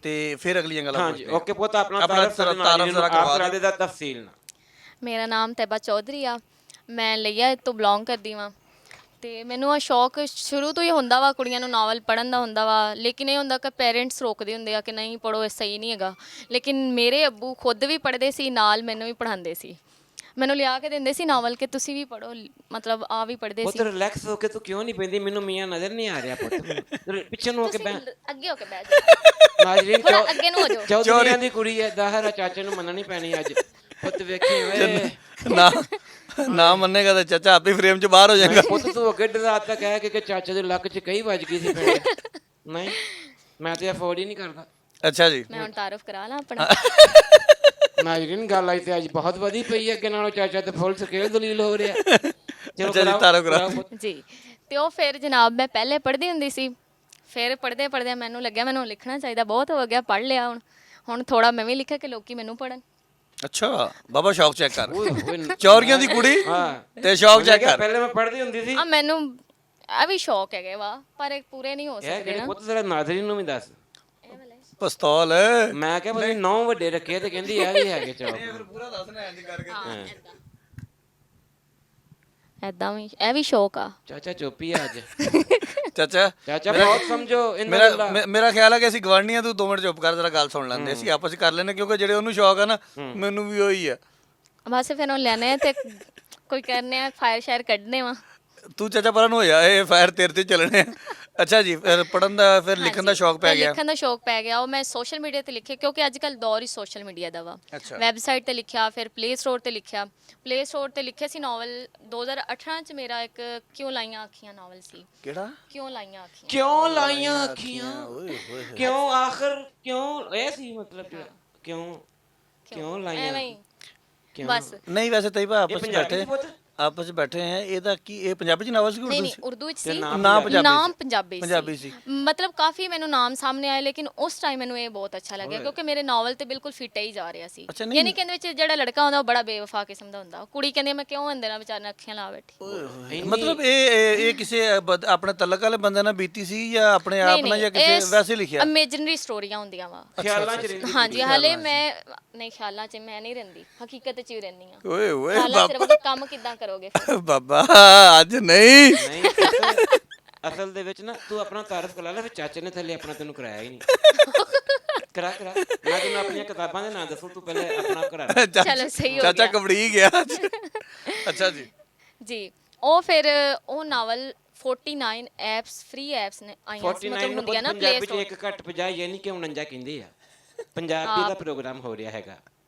ਤੇ ਫਿਰ ਅਗਲੀਆਂ ਗੱਲਾਂ ਹਾਂਜੀ ਓਕੇ ਪੁੱਤ, ਆਪਣਾ ਤਾਰਫ ਕਰਾ ਦੇ ਦਾ ਤਫਸੀਲ ਨਾਲ। ਮੇਰਾ ਨਾਮ ਤੈਬਾ ਚੌਧਰੀ ਆ। ਮੈਂ ਲਈਆ ਤੋਂ ਬਿਲੋਂਗ ਕਰਦੀ ਵਾਂ। ਤੇ ਮੈਨੂੰ ਆ ਸ਼ੌਕ ਸ਼ੁਰੂ ਤੋਂ ਹੀ ਹੁੰਦਾ ਵਾ, ਕੁੜੀਆਂ ਨੂੰ ਨਾਵਲ ਪੜ੍ਹਨ ਦਾ ਹੁੰਦਾ ਵਾ। ਲੇਕਿਨ ਇਹ ਹੁੰਦਾ ਕਿ ਪੇਰੈਂਟਸ ਰੋਕਦੇ ਹੁੰਦੇ ਆ ਕਿ ਨਹੀਂ ਪੜ੍ਹੋ, ਇਹ ਸਹੀ ਨਹੀਂ ਹੈਗਾ। ਲੇਕਿਨ ਮੇਰੇ ਅੱਬੂ ਖੁਦ ਵੀ ਪੜ੍ਹਦੇ ਸੀ, ਨਾਲ ਮੈਨੂੰ ਵੀ ਪੜ੍ਹਾਉਂਦੇ ਸੀ। ਮੈਨੂੰ ਲਿਆ ਕੇ ਦਿੰਦੇ ਸੀ ਨਾਵਲ ਕਿ ਤੁਸੀਂ ਵੀ ਪੜ੍ਹੋ, ਮਤਲਬ ਆ ਵੀ ਪੜ੍ਹਦੇ ਪੁੱਤ ਸੀ। ਰਿਲੈਕਸ ਹੋ ਕੇ ਤੂੰ ਕਿਉਂ ਨਹੀਂ ਪੈਂਦੀ? ਮੈਨੂੰ ਮੀਆਂ ਨਜ਼ਰ ਨਹੀਂ ਆ ਰਿਹਾ ਪੁੱਤ। ਪਿੱਛੇ ਨੂੰ ਹੋ ਕੇ ਬਹਿ। ਅੱਗੇ ਹੋ ਕੇ ਬਹਿ ਜਾਓ। ਨਾਜ਼ਰੀਨ, ਥੋੜਾ ਅੱਗੇ ਨੂੰ ਹੋ ਜਾਓ। ਚੌਧਰੀਆਂ ਦੀ ਕੁੜੀ ਹੈ, ਜ਼ਾਹਿਰ ਚਾਚੇ ਨੂੰ ਮੰਨਣੀ ਪੈਣੀ ਅੱਜ। ਪੁੱਤ ਵੇਖੀ ਓਏ, ਨਾ ਮੰਨੇਗਾ ਤਾਂ ਚਾਚਾ ਆਪੇ ਫਰੇਮ ਚ ਬਾਹਰ ਹੋ ਜਾਏਗਾ। ਪੁੱਤ ਤੂੰ ਅੱਗੇ ਰਾਤ ਤੱਕ ਕਹਿ ਕੇ ਕਿ ਚਾਚੇ ਦੇ ਲੱਕ 'ਚ ਕਈ ਵੱਜ ਗਈ ਸੀ ਪਿੰਡ। ਨਹੀਂ, ਮੈਂ ਤੇ ਅਫੋਰਡ ਹੀ ਨਹੀਂ ਕਰਦਾ। ਅੱਛਾ ਜੀ, ਮੈਂ ਹੁਣ ਤਾਰਫ ਕਰਾ ਲਾਂ ਆਪਣਾ। ਨਾਜ਼ਰੀਨ, ਗੱਲ ਆਈ ਤੇ ਅੱਜ ਬਹੁਤ ਵਧੀ ਪਈ ਹੈ। ਅੱਗੇ ਨਾਲੋਂ ਚਾਚਾ ਤੇ ਫੁੱਲ ਸਕੇਲ ਦਲੀਲ ਹੋ ਰਿਹਾ। ਚਲੋ ਅੱਛਾ ਜੀ, ਤਾਰਫ ਕਰਾਓ। ਜੀ। ਤੇ ਉਹ ਫਿਰ ਜਨਾਬ ਮੈਂ ਪਹਿਲੇ ਪੜ੍ਹਦੀ ਹੁੰਦੀ ਸੀ। ਫਿਰ ਪੜ੍ਹਦੇ ਪੜ੍ਹਦੇ ਮੈਨੂੰ ਲੱਗਿਆ ਮੈਨੂੰ ਲਿਖਣਾ ਚਾਹੀਦਾ, ਬਹੁਤ ਹੋ ਗਿਆ, ਪੜ੍ਹ ਲਿਆ। ਹੁਣ ਥੋੜਾ ਮੈਂ ਵੀ ਲਿਖਿਆ ਕਿ ਲੋਕੀ ਮੈਨੂੰ ਪੜ੍ਹਨ। ਅੱਛਾ ਬਾਬਾ ਸ਼ੌਕ ਚੈੱਕ ਕਰ। ਓਏ ਹੋਏ ਚੌਰੀਆਂ ਦੀ ਕੁੜੀ ਹਾਂ ਤੇ ਸ਼ੌਕ ਮੈਂ ਚੈੱਕ ਕਿਹਾ ਕਰ। ਪਹਿਲੇ ਮੈਂ ਪੜ੍ਹਦੀ ਹੁੰਦੀ ਸੀ। ਆ ਮੈਨੂੰ ਆ ਵੀ ਸ਼ੌਕ ਹੈਗੇ ਵਾ, ਪਰ ਇਹ ਪੂਰੇ ਨਹੀਂ ਹੋ ਇਹ ਸਕਦੇ ਕਿਹੜੇ ਨਾ। ਪੁੱਤ ਤੇਰਾ ਨਾਜ਼ਰੀਨ ਨੂੰ ਵੀ ਦੱਸ। ਪਿਸਤੌਲ ਮੈਂ ਕਿਹਾ ਪਤਾ 9 ਵੱਡੇ ਰੱਖੇ ਤੇ ਕਹਿੰਦੀ ਆ ਵੀ ਹੈਗੇ ਚੌਕ। ਪੂਰਾ ਦੱਸਣਾ ਇੰਜ ਕਰਕੇ। ਐਦਾਂ ਵੀ ਇਹ ਵੀ ਸ਼ੌਕ ਆ। ਚਾਚਾ ਚੁੱਪੀ ਆ ਅੱਜ। ਚਾਚਾ ਚਾਚਾ ਬਹੁਤ ਸਮਝੋ ਇਹਨਾਂ ਮੇਰਾ ਗੱਲਾਂ। ਮੇਰਾ ਖਿਆਲ ਹੈ ਕਿ ਅਸੀਂ ਗਵਾਂਢੀਆਂ ਤੂੰ 2 ਮਿੰਟ ਚੁੱਪ ਕਰ ਜਰਾ ਗੱਲ ਸੁਣ ਲੈਂਦੇ, ਅਸੀਂ ਆਪਸ ਚ ਕਰ ਲੈਨੇ, ਕਿਉਂਕਿ ਜਿਹੜੇ ਉਹਨੂੰ ਸ਼ੌਕ ਆ ਨਾ ਮੈਨੂੰ ਵੀ ਉਹੀ ਆ। ਬਸ ਫਿਰ ਉਹ ਲੈਣੇ ਆ ਤੇ ਕੋਈ ਕਰਨੇ ਆ, ਫਾਇਰ ਸ਼ਾਇਰ ਕੱਢਨੇ ਵਾ। ਤੂੰ ਚਾਚਾ ਪਰਨ ਹੋ ਜਾ, ਇਹ ਫਾਇਰ ਤੇਰੇ ਤੇ ਚੱਲਣੇ ਆ। ਅੱਛਾ ਜੀ, ਫਿਰ ਪੜਨ ਦਾ ਫਿਰ ਲਿਖਣ ਦਾ ਸ਼ੌਕ ਪੈ ਫਿਰ ਗਿਆ। ਲਿਖਣ ਦਾ ਸ਼ੌਕ ਪੈ ਗਿਆ। ਉਹ ਮੈਂ ਸੋਸ਼ਲ ਮੀਡੀਆ ਤੇ ਲਿਖੇ, ਕਿਉਂਕਿ ਅੱਜ ਕੱਲ ਦੌਰ ਹੀ ਸੋਸ਼ਲ ਮੀਡੀਆ ਦਾ ਵਾ। ਅੱਛਾ। ਵੈਬਸਾਈਟ ਤੇ ਲਿਖਿਆ, ਫਿਰ ਪਲੇ ਸਟੋਰ ਤੇ ਲਿਖਿਆ। ਪਲੇ ਸਟੋਰ ਤੇ ਲਿਖਿਆ ਸੀ ਨਾਵਲ 2018 ਚ ਮੇਰਾ ਇੱਕ ਕਿਉਂ ਲਾਈਆਂ ਅੱਖੀਆਂ ਨਾਵਲ ਸੀ। ਕਿਹੜਾ? ਕਿਉਂ ਲਾਈਆਂ ਅੱਖੀਆਂ। ਕਿਉਂ ਲਾਈਆਂ ਅੱਖੀਆਂ, ਓਏ ਹੋਏ। ਕਿਉਂ ਆਖਰ ਕਿਉਂ ਇਹ ਸੀ ਮਤਲਬ ਕਿਉਂ ਲਾਈਆਂ ਐਵੇਂ ਹੀ ਕਿਉਂ? ਬਸ। ਨਹੀਂ ਵੈਸੇ ਤਈ ਭਾ ਇਹ ਆਪਸ ਚ ਪੰਜਾਬੀ ਬੈਠੇ ਚ ਪੁੱਤ? ਆਪਸ ਚ ਬੈਠੇ ਆ, ਇਹਦਾ ਕੀ ਇਹ ਪੰਜਾਬੀ ਚ ਨਾਵਲ ਸੀ ਕਿ ਨਹੀਂ ਉਰਦੂ ਨਹੀਂ ਚ? ਉਰਦੂ ਵਿੱਚ ਤੇ ਸੀ। ਨਾਮ ਨਾਮ ਪੰਜਾਬੀ ਪੰਜਾਬੀ ਸੀ। ਮਤਲਬ ਕਾਫੀ ਮੈਨੂੰ ਨਾਮ ਸਾਹਮਣੇ ਆਏ, ਲੇਕਿਨ ਉਸ ਟਾਈਮ ਮੈਨੂੰ ਇਹ ਬਹੁਤ ਅੱਛਾ ਲੱਗਿਆ, ਕਿਉਂਕਿ ਮੇਰੇ ਨਾਵਲ ਤੇ ਬਿਲਕੁਲ ਫਿੱਟ ਹੀ ਜਾ ਰਿਹਾ ਸੀ। ਅੱਛਾ, ਨਹੀਂ- ਯਾਨੀ ਕਿ ਇਹਦੇ ਵਿੱਚ ਜਿਹੜਾ ਲੜਕਾ ਹੁੰਦਾ ਉਹ ਬੜਾ ਬੇਵਫਾ ਕਿਸਮ ਦਾ ਹੁੰਦਾ, ਕੁੜੀ ਕਹਿੰਦੀ ਮੈਂ ਕਿਉਂ ਅੰਦਰ ਨਾਲ ਵਿਚਾਰ ਨਾਲ ਅੱਖੀਆਂ ਲਾ ਬੈਠੀ। ਮਤਲਬ ਇਹ ਕਿਸੇ ਆਪਣੇ ਤਲਕ ਵਾਲੇ ਬੰਦੇ ਨਾਲ ਬੀਤੀ ਸੀ ਜਾਂ ਆਪਣੇ ਆਪ ਨਾਲ ਜਾਂ ਕਿਸੇ ਵੈਸੇ ਲਿਖਿਆ? ਇਮੇਜਿਨਰੀ ਸਟੋਰੀਆਂ ਹੁੰਦੀਆਂ ਵਾ। ਖਿਆਲਾਂ ਚ ਰਹਿੰਦੀ ਹਾਂਜੀ, ਹਾਲੇ ਮੈਂ ਨਹੀਂ ਖਿਆਲਾਂ 'ਚ ਮੈਂ ਨਹੀਂ ਰਹਿੰਦੀ, ਹਕੀਕਤ 'ਚ ਹੀ ਰਹਿੰਦੀ ਆ। ਓਏ ਓਏ ਖਿਆਲਾਂ 'ਚ ਰਹੋਗੇ ਕੰਮ ਕਿੱਦਾਂ ਕਰੋਗੇ ਫਿਰ? ਬਾਬਾ ਅੱਜ ਨਹੀਂ। ਨਹੀਂ ਅਸਲ ਦੇ ਵਿੱਚ ਨਾ ਤੂੰ ਆਪਣਾ ਤਾਰਫ ਕਰਾ ਲੈ, ਫਿਰ ਚਾਚੇ ਨੇ ਥੱਲੇ ਆਪਣਾ ਤੈਨੂੰ ਕਰਾਇਆ ਹੀ ਨਹੀਂ। ਕਰਾ ਮੈਂ ਤੈਨੂੰ ਆਪਣੀਆਂ ਕਿਤਾਬਾਂ ਦੇ ਨਾਂ ਦੱਸੂ, ਤੂੰ ਪਹਿਲੇ ਆਪਣਾ ਕਰਾ। ਚਲੋ ਸਹੀ ਹੋ ਚਾਚਾ ਗਿਆ। ਕਬੜੀ ਗਿਆ। ਅੱਛਾ ਜੀ। ਜੀ ਉਹ ਫਿਰ ਉਹ ਨਾਵਲ 49 ਐਪਸ ਫ੍ਰੀ ਐਪਸ ਨੇ ਆਈਆਂ ਸੀ, 49 ਮਤਲਬ ਨੂੰ ਹੁੰਦੀਆਂ ਨਾ ਪਲੇ ਪੰਜਾਬੀ ਚ ਸਟੋਰ। ਇੱਕ ਘੱਟ 50 ਯਾਨੀ ਕਿ 49 ਕਹਿੰਦੇ ਆ। ਪੰਜਾਬੀ ਦਾ ਪ੍ਰੋਗਰਾਮ ਹੋ ਰਿਹਾ ਹੈਗਾ।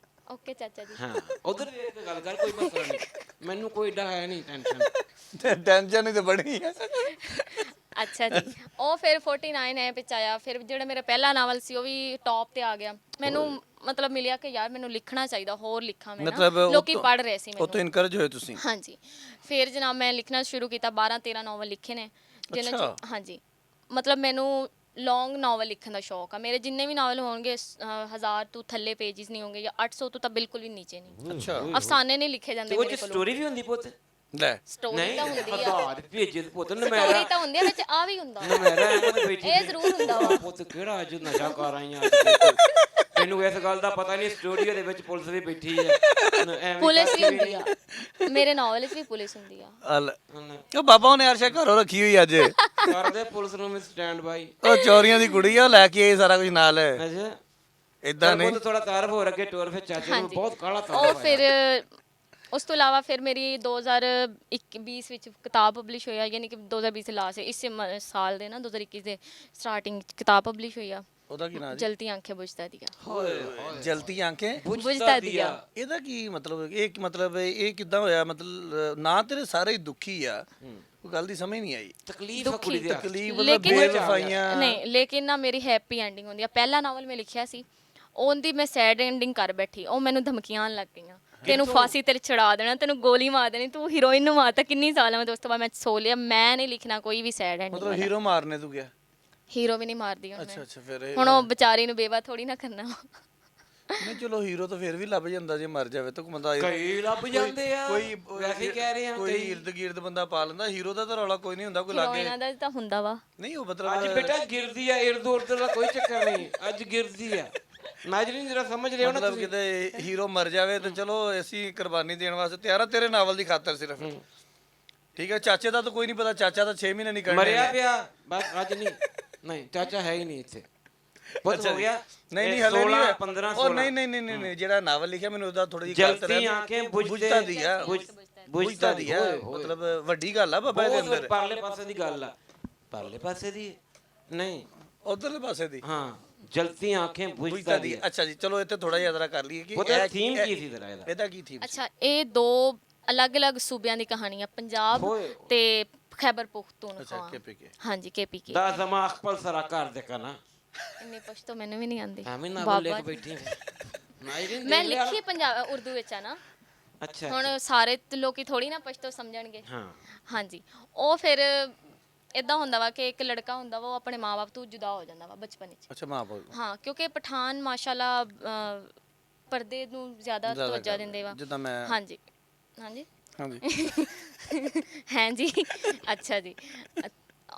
ਓਕੇ ਚਾਚਾ ਜੀ। ਹਾਂ ਉਧਰ ਵੇਖ ਕੇ ਗੱਲ ਕਰ, ਕੋਈ ਮਸਲਾ ਨਹੀਂ, ਮੈਨੂੰ ਕੋਈ ਡਾ ਹੈ ਨਹੀਂ ਟੈਨਸ਼ਨ। ਟੈਨਸ਼ਨ ਹੀ ਤੇ ਬਣੀ ਹੈ। ਅੱਛਾ ਜੀ, ਉਹ ਫਿਰ 49 ਐਪ ਵਿੱਚ ਆਇਆ। ਫਿਰ ਜਿਹੜਾ ਮੇਰਾ ਪਹਿਲਾ ਨਾਵਲ ਸੀ ਉਹ ਵੀ ਟੌਪ ਤੇ ਆ ਗਿਆ। ਮੈਨੂੰ ਮਤਲਬ ਮਿਲਿਆ ਕਿ ਯਾਰ ਮੈਨੂੰ ਲਿਖਣਾ ਚਾਹੀਦਾ, ਹੋਰ ਲਿਖਾਂ ਮੈਂ ਨਾ। ਲੋਕੀ ਪੜ੍ਹ ਰਹੇ ਸੀ ਉਹ ਮੈਨੂੰ। ਤੋਂ ਇਨਕਰੇਜ ਹੋਏ ਤੁਸੀਂ? ਹਾਂਜੀ, ਫਿਰ ਜਨਾਬ ਮੈਂ ਲਿਖਣਾ ਸ਼ੁਰੂ ਕੀਤਾ। 12-13 ਨਾਵਲ ਲਿਖੇ ਨੇ ਜਿਹਨਾਂ ਅੱਛਾ। ਚ ਹਾਂਜੀ ਮਤਲਬ ਮੈਨੂੰ ਲੌਂਗ ਨਾਵਲ ਲਿਖਣ ਦਾ ਸ਼ੌਕ ਆ। ਮੇਰੇ ਜਿੰਨੇ ਵੀ ਨਾਵਲ ਹੋਣਗੇ 1000 ਤੋਂ ਥੱਲੇ ਪੇਜਸ ਨਹੀਂ ਹੋਣਗੇ, ਜਾਂ 800 ਤੋਂ ਤਾਂ ਬਿਲਕੁਲ ਵੀ ਨੀਚੇ ਨਹੀਂ। ਅੱਛਾ। ਅਫਸਾਨੇ ਨਹੀਂ ਲਿਖੇ ਜਾਂਦੇ ਉਹ ਮੇਰੇ ਚ ਕੋਲੋਂ। ਸਟੋਰੀ ਵੀ ਹੁੰਦੀ ਪੁੱਤ? ਲੈ ਸਟੋਰੀ ਨਹੀਂ ਤਾਂ ਹੁੰਦੀ ਆ, ਹਜ਼ਾਰ ਭੇਜੇ ਪੁੱਤ ਸਟੋਰੀ ਨਮੈਰਾ ਤਾਂ ਹੁੰਦੀ ਆ, ਵਿੱਚ ਆ ਵੀ ਹੁੰਦਾ ਵਾ। ਨਮੈਰਾ ਐਵੇਂ ਬੈਠੀ ਇਹ ਜ਼ਰੂਰ ਹੁੰਦਾ ਵਾ। ਪੁੱਤ ਕਿਹੜਾ ਅੱਜ ਨਸ਼ਾ ਕਰ ਆਈਆਂ ਤੈਨੂੰ ਇਸ ਗੱਲ ਦਾ ਪਤਾ ਨਹੀਂ, ਸਟੂਡੀਓ ਦੇ ਵਿੱਚ ਪੁਲਿਸ ਵੀ ਬੈਠੀ ਹੈ। ਐਵੇਂ ਪੁਲਿਸ ਕਰਕੇ ਵੀ ਹੁੰਦੀ ਆ, ਮੇਰੇ ਨਾਵਲ ਵਿੱਚ ਵੀ ਪੁਲਿਸ ਹੁੰਦੀ ਆ। ਉਹ ਬਾਬਾ ਉਹਨੇ ਅਰਸ਼ਾ ਘਰੋਂ ਰੱਖੀ ਹੋਈ ਅੱਜ। ਕਰਦੇ ਪੁਲਿਸ ਨੂੰ ਵੀ ਸਟੈਂਡ ਬਾਈ। ਉਹ ਚੋਰੀਆਂ ਦੀ ਕੁੜੀ ਆ, ਉਹ ਲੈ ਕੇ ਆਈ ਸਾਰਾ ਕੁਝ ਨਾਲ। ਅੱਛਾ ਇਦਾਂ ਨਹੀਂ। ਉਹ ਥੋੜਾ ਤਾਰਫ ਹੋ ਰੱਖੇ ਟੋਰ, ਫਿਰ ਚਾਚੇ ਨੂੰ ਹਾਂਜੀ। ਬਹੁਤ ਕਾਲਾ ਉਹ ਤਾਰਫ ਫਿਰ ਉਸ ਤੋਂ ਇਲਾਵਾ ਫਿਰ ਮੇਰੀ 2020 ਵਿੱਚ ਕਿਤਾਬ ਪਬਲਿਸ਼ ਹੋਈ ਆ, ਯਾਨੀ ਕਿ 2020 ਦੇ ਲਾਸਟ ਇਸੇ ਸਾਲ ਦੇ ਨਾ 2021 ਦੇ ਸਟਾਰਟਿੰਗ ਕਿਤਾਬ ਪਬਲਿਸ਼ ਹੋਈ ਆ। ਉਹਦਾ ਕੀ ਨਾਮ? ਜਲਤੀ ਆਂਖੇ ਬੁਝਦਾ ਦੀਆਂ। ਜਲਤੀ ਆਂਖੇ ਬੁਝਦਾ ਦੀਆਂ। ਇਹਦਾ ਕੀ ਮਤਲਬ? ਇਹ ਕਿੱਦਾਂ ਹੋਇਆ? ਮਤਲਬ ਨਾ ਤੇਰੇ ਸਾਰੇ ਹੀ ਦੁਖੀ ਆ, ਕੋਈ ਗੱਲ ਦੀ ਸਮਝ ਨਹੀਂ ਆਈ। ਤਕਲੀਫ ਆ ਕੁੜੀ ਦੇ ਤਕਲੀਫ ਮਤਲਬ ਲੇਕਿਨ ਬੇਵਫਾਈਆਂ। ਨਹੀਂ, ਲੇਕਿਨ ਨਾ ਮੇਰੀ ਹੈਪੀ ਐਂਡਿੰਗ ਹੁੰਦੀ ਆ। ਪਹਿਲਾ ਨਾਵਲ ਮੈਂ ਲਿਖਿਆ ਸੀ, ਉਹਦੀ ਮੈਂ ਸੈਡ ਐਂਡਿੰਗ ਕਰ ਬੈਠੀ। ਉਹ ਮੈਨੂੰ ਧਮਕੀਆਂ ਆਉਣ ਲੱਗ ਗਈਆਂ, ਤੈਨੂੰ ਫਾਂਸੀ ਤੇ ਚੜਾ ਦੇਣਾ, ਤੈਨੂੰ ਗੋਲੀ ਮਾਰ ਦੇਣੀ, ਤੂੰ ਹੀਰੋਇਨ ਨੂੰ ਮਾਰਤਾ। ਕਿੰਨੀ ਸਾਲਾਂ ਬਾਅਦ ਉਸ ਤੋਂ ਬਾਅਦ ਮੈਂ ਸੋ ਲਿਆ, ਮੈਂ ਨਹੀਂ ਲਿਖਣਾ ਕੋਈ ਵੀ ਸੈਡ ਐਂਡਿੰਗ। ਮਤਲਬ ਹੀਰੋ ਮਾਰਨੇ ਤੂੰ ਗਿਆ? ਹੀਰੋ ਵੀ ਨਹੀਂ ਮਾਰਦੀ ਹੁਣ ਅੱਛਾ ਮੈਂ। ਅੱਛਾ। ਫਿਰ ਹੁਣ ਉਹ ਵਿਚਾਰੀ ਨੂੰ ਬੇਵਾ ਥੋੜੀ ਨਾ ਕਰਨਾ। ਨਹੀਂ ਚਲੋ ਹੀਰੋ ਤਾਂ ਫਿਰ ਵੀ ਲੱਭ ਜਾਂਦਾ ਜੇ ਮਰ ਜਾਵੇ ਤਾਂ ਬੰਦਾ। ਕਈ ਲੱਭ ਜਾਂਦੇ ਆ, ਕੋਈ ਵੈਸੇ ਕਹਿ ਰਹੇ ਆ ਕੋਈ ਇਰਦ ਗਿਰਦ ਬੰਦਾ ਪਾ ਲੈਂਦਾ। ਹੀਰੋ ਦਾ ਤਾਂ ਰੌਲਾ ਕੋਈ ਨਹੀਂ ਹੁੰਦਾ, ਕੋਈ ਲਾਗੇ ਹੀਰੋਇਨਾਂ ਦਾ ਤਾਂ ਹੁੰਦਾ ਵਾ। ਨਹੀਂ। ਉਹ ਅੱਜ ਮਤਲਬ ਬੇਟਾ ਗਿਰਦੀ ਆ, ਇਰਦ ਉਰਦ ਦਾ ਕੋਈ ਚੱਕਰ ਨਹੀਂ, ਅੱਜ ਗਿਰਦੀ ਆ। ਨਾਜ਼ਰੀਨ ਜਰਾ ਸਮਝ ਲਿਓ ਨਾ ਮਤਲਬ ਤੁਸੀਂ। ਕਿਤੇ ਹੀਰੋ ਮਰ ਜਾਵੇ ਤੇ ਚਲੋ ਅਸੀਂ ਕੁਰਬਾਨੀ ਦੇਣ ਵਾਸਤੇ ਤਿਆਰ ਆ, ਤੇਰੇ ਨਾਵਲ ਦੀ ਖਾਤਰ ਸਿਰਫ। ਠੀਕ ਹੈ। ਚਾਚੇ ਦਾ ਤਾਂ ਕੋਈ ਨਹੀਂ ਪਤਾ, ਚਾਚਾ ਤਾਂ 6 ਮਹੀਨੇ ਨਹੀਂ ਕਰਨਾ। ਮਰਿਆ ਪਿਆ ਬਸ ਅੱਜ ਨਹੀਂ ਚਾਚਾ ਹੈ ਹੀ ਨਹੀਂ ਇੱਥੇ। ਬਹੁਤ ਹੋ ਗਿਆ। ਨਹੀਂ ਨਹੀਂ ਹਲੇ ਨਹੀਂ 16 15 ਉਹ ਨਹੀਂ ਨਹੀਂ ਨਹੀਂ ਨਹੀਂ ਜਿਹੜਾ ਨਾਵਲ ਲਿਖਿਆ ਮੈਨੂੰ ਉਹਦਾ ਥੋੜੀ ਜਿਹੀ ਗਲਤ ਜਲਤੀ ਆਂਖੇਂ ਬੁਝਤਾ ਦੀ ਆ। ਬੁਝਤਾ ਦੀ ਆ, ਮਤਲਬ ਵੱਡੀ ਗੱਲ ਆ ਬਾਬਾ ਦੇ ਅੰਦਰ। ਪਰਲੇ ਪਾਸੇ ਦੀ ਗੱਲ ਆ, ਪਰਲੇ ਪਾਸੇ ਦੀ ਨਹੀਂ, ਉਧਰਲੇ ਪਾਸੇ ਦੀ। ਹਾਂ ਜਲਤੀ ਆਂਖੇਂ ਬੁਝਤਾ ਦੀ। ਅੱਛਾ ਜੀ, ਚਲੋ ਇੱਥੇ ਥੋੜਾ ਜਿਹਾ ਜਰਾ ਕਰ ਲਈਏ ਕਿ ਉਹਦਾ ਥੀਮ ਕੀ ਸੀ ਜ਼ਰਾ ਇਹਦਾ? ਇਹਦਾ ਕੀ ਥੀਮ? ਅੱਛਾ, ਇਹ ਦੋ ਅਲੱਗ-ਅਲੱਗ ਸੂਬਿਆਂ ਦੀ ਕਹਾਣੀ ਆ, ਪੰਜਾਬ ਤੇ ਖੈਬਰ ਪਖਤੂਨਖਵਾ। KPK। ਹਾਂਜੀ, KPK। ਦਾ ਜ਼ਮਾ ਅਖਪਲ ਸਰਾ ਕਰ ਦੇ ਕਨਾ ਇੰਨੀ ਪਛਤੋ ਮੈਨੂੰ ਵੀ ਨਹੀਂ ਆਉਂਦੀ। ਐਵੇਂ ਨਾ ਲੈ ਕੇ ਬੈਠੀ ਨਾਜ਼ਰੀਨ। ਮੈਂ ਲਿਖੀ ਪੰਜਾਬ ਉਰਦੂ ਵਿੱਚ ਆ ਨਾ। ਅੱਛਾ ਹੁਣ ਸਾਰੇ ਲੋਕੀ ਥੋੜੀ ਨਾ ਪਛਤੋ ਸਮਝਣਗੇ। ਹਾਂ ਹਾਂਜੀ, ਉਹ ਫਿਰ ਇਦਾਂ ਹੁੰਦਾ ਵਾ ਕਿ ਇੱਕ ਲੜਕਾ ਹੁੰਦਾ ਵਾ ਉਹ ਆਪਣੇ ਮਾਪੇ ਤੋਂ ਜੁਦਾ ਹੋ ਜਾਂਦਾ ਵਾ ਬਚਪਨ ਵਿੱਚ। ਅੱਛਾ ਮਾਂ ਬਾਪ ਹਾਂ ਕਿਉਂਕਿ ਪਠਾਨ ਮਾਸ਼ਾਅੱਲਾ ਪਰਦੇ ਨੂੰ ਜ਼ਿਆਦਾ ਤਵੱਜਾ ਦਿੰਦੇ ਵਾ। ਜਿੱਦਾਂ ਮੈਂ ਹਾਂਜੀ ਹਾਂਜੀ ਹਾਂਜੀ ਹੈ ਜੀ ਅੱਛਾ ਜੀ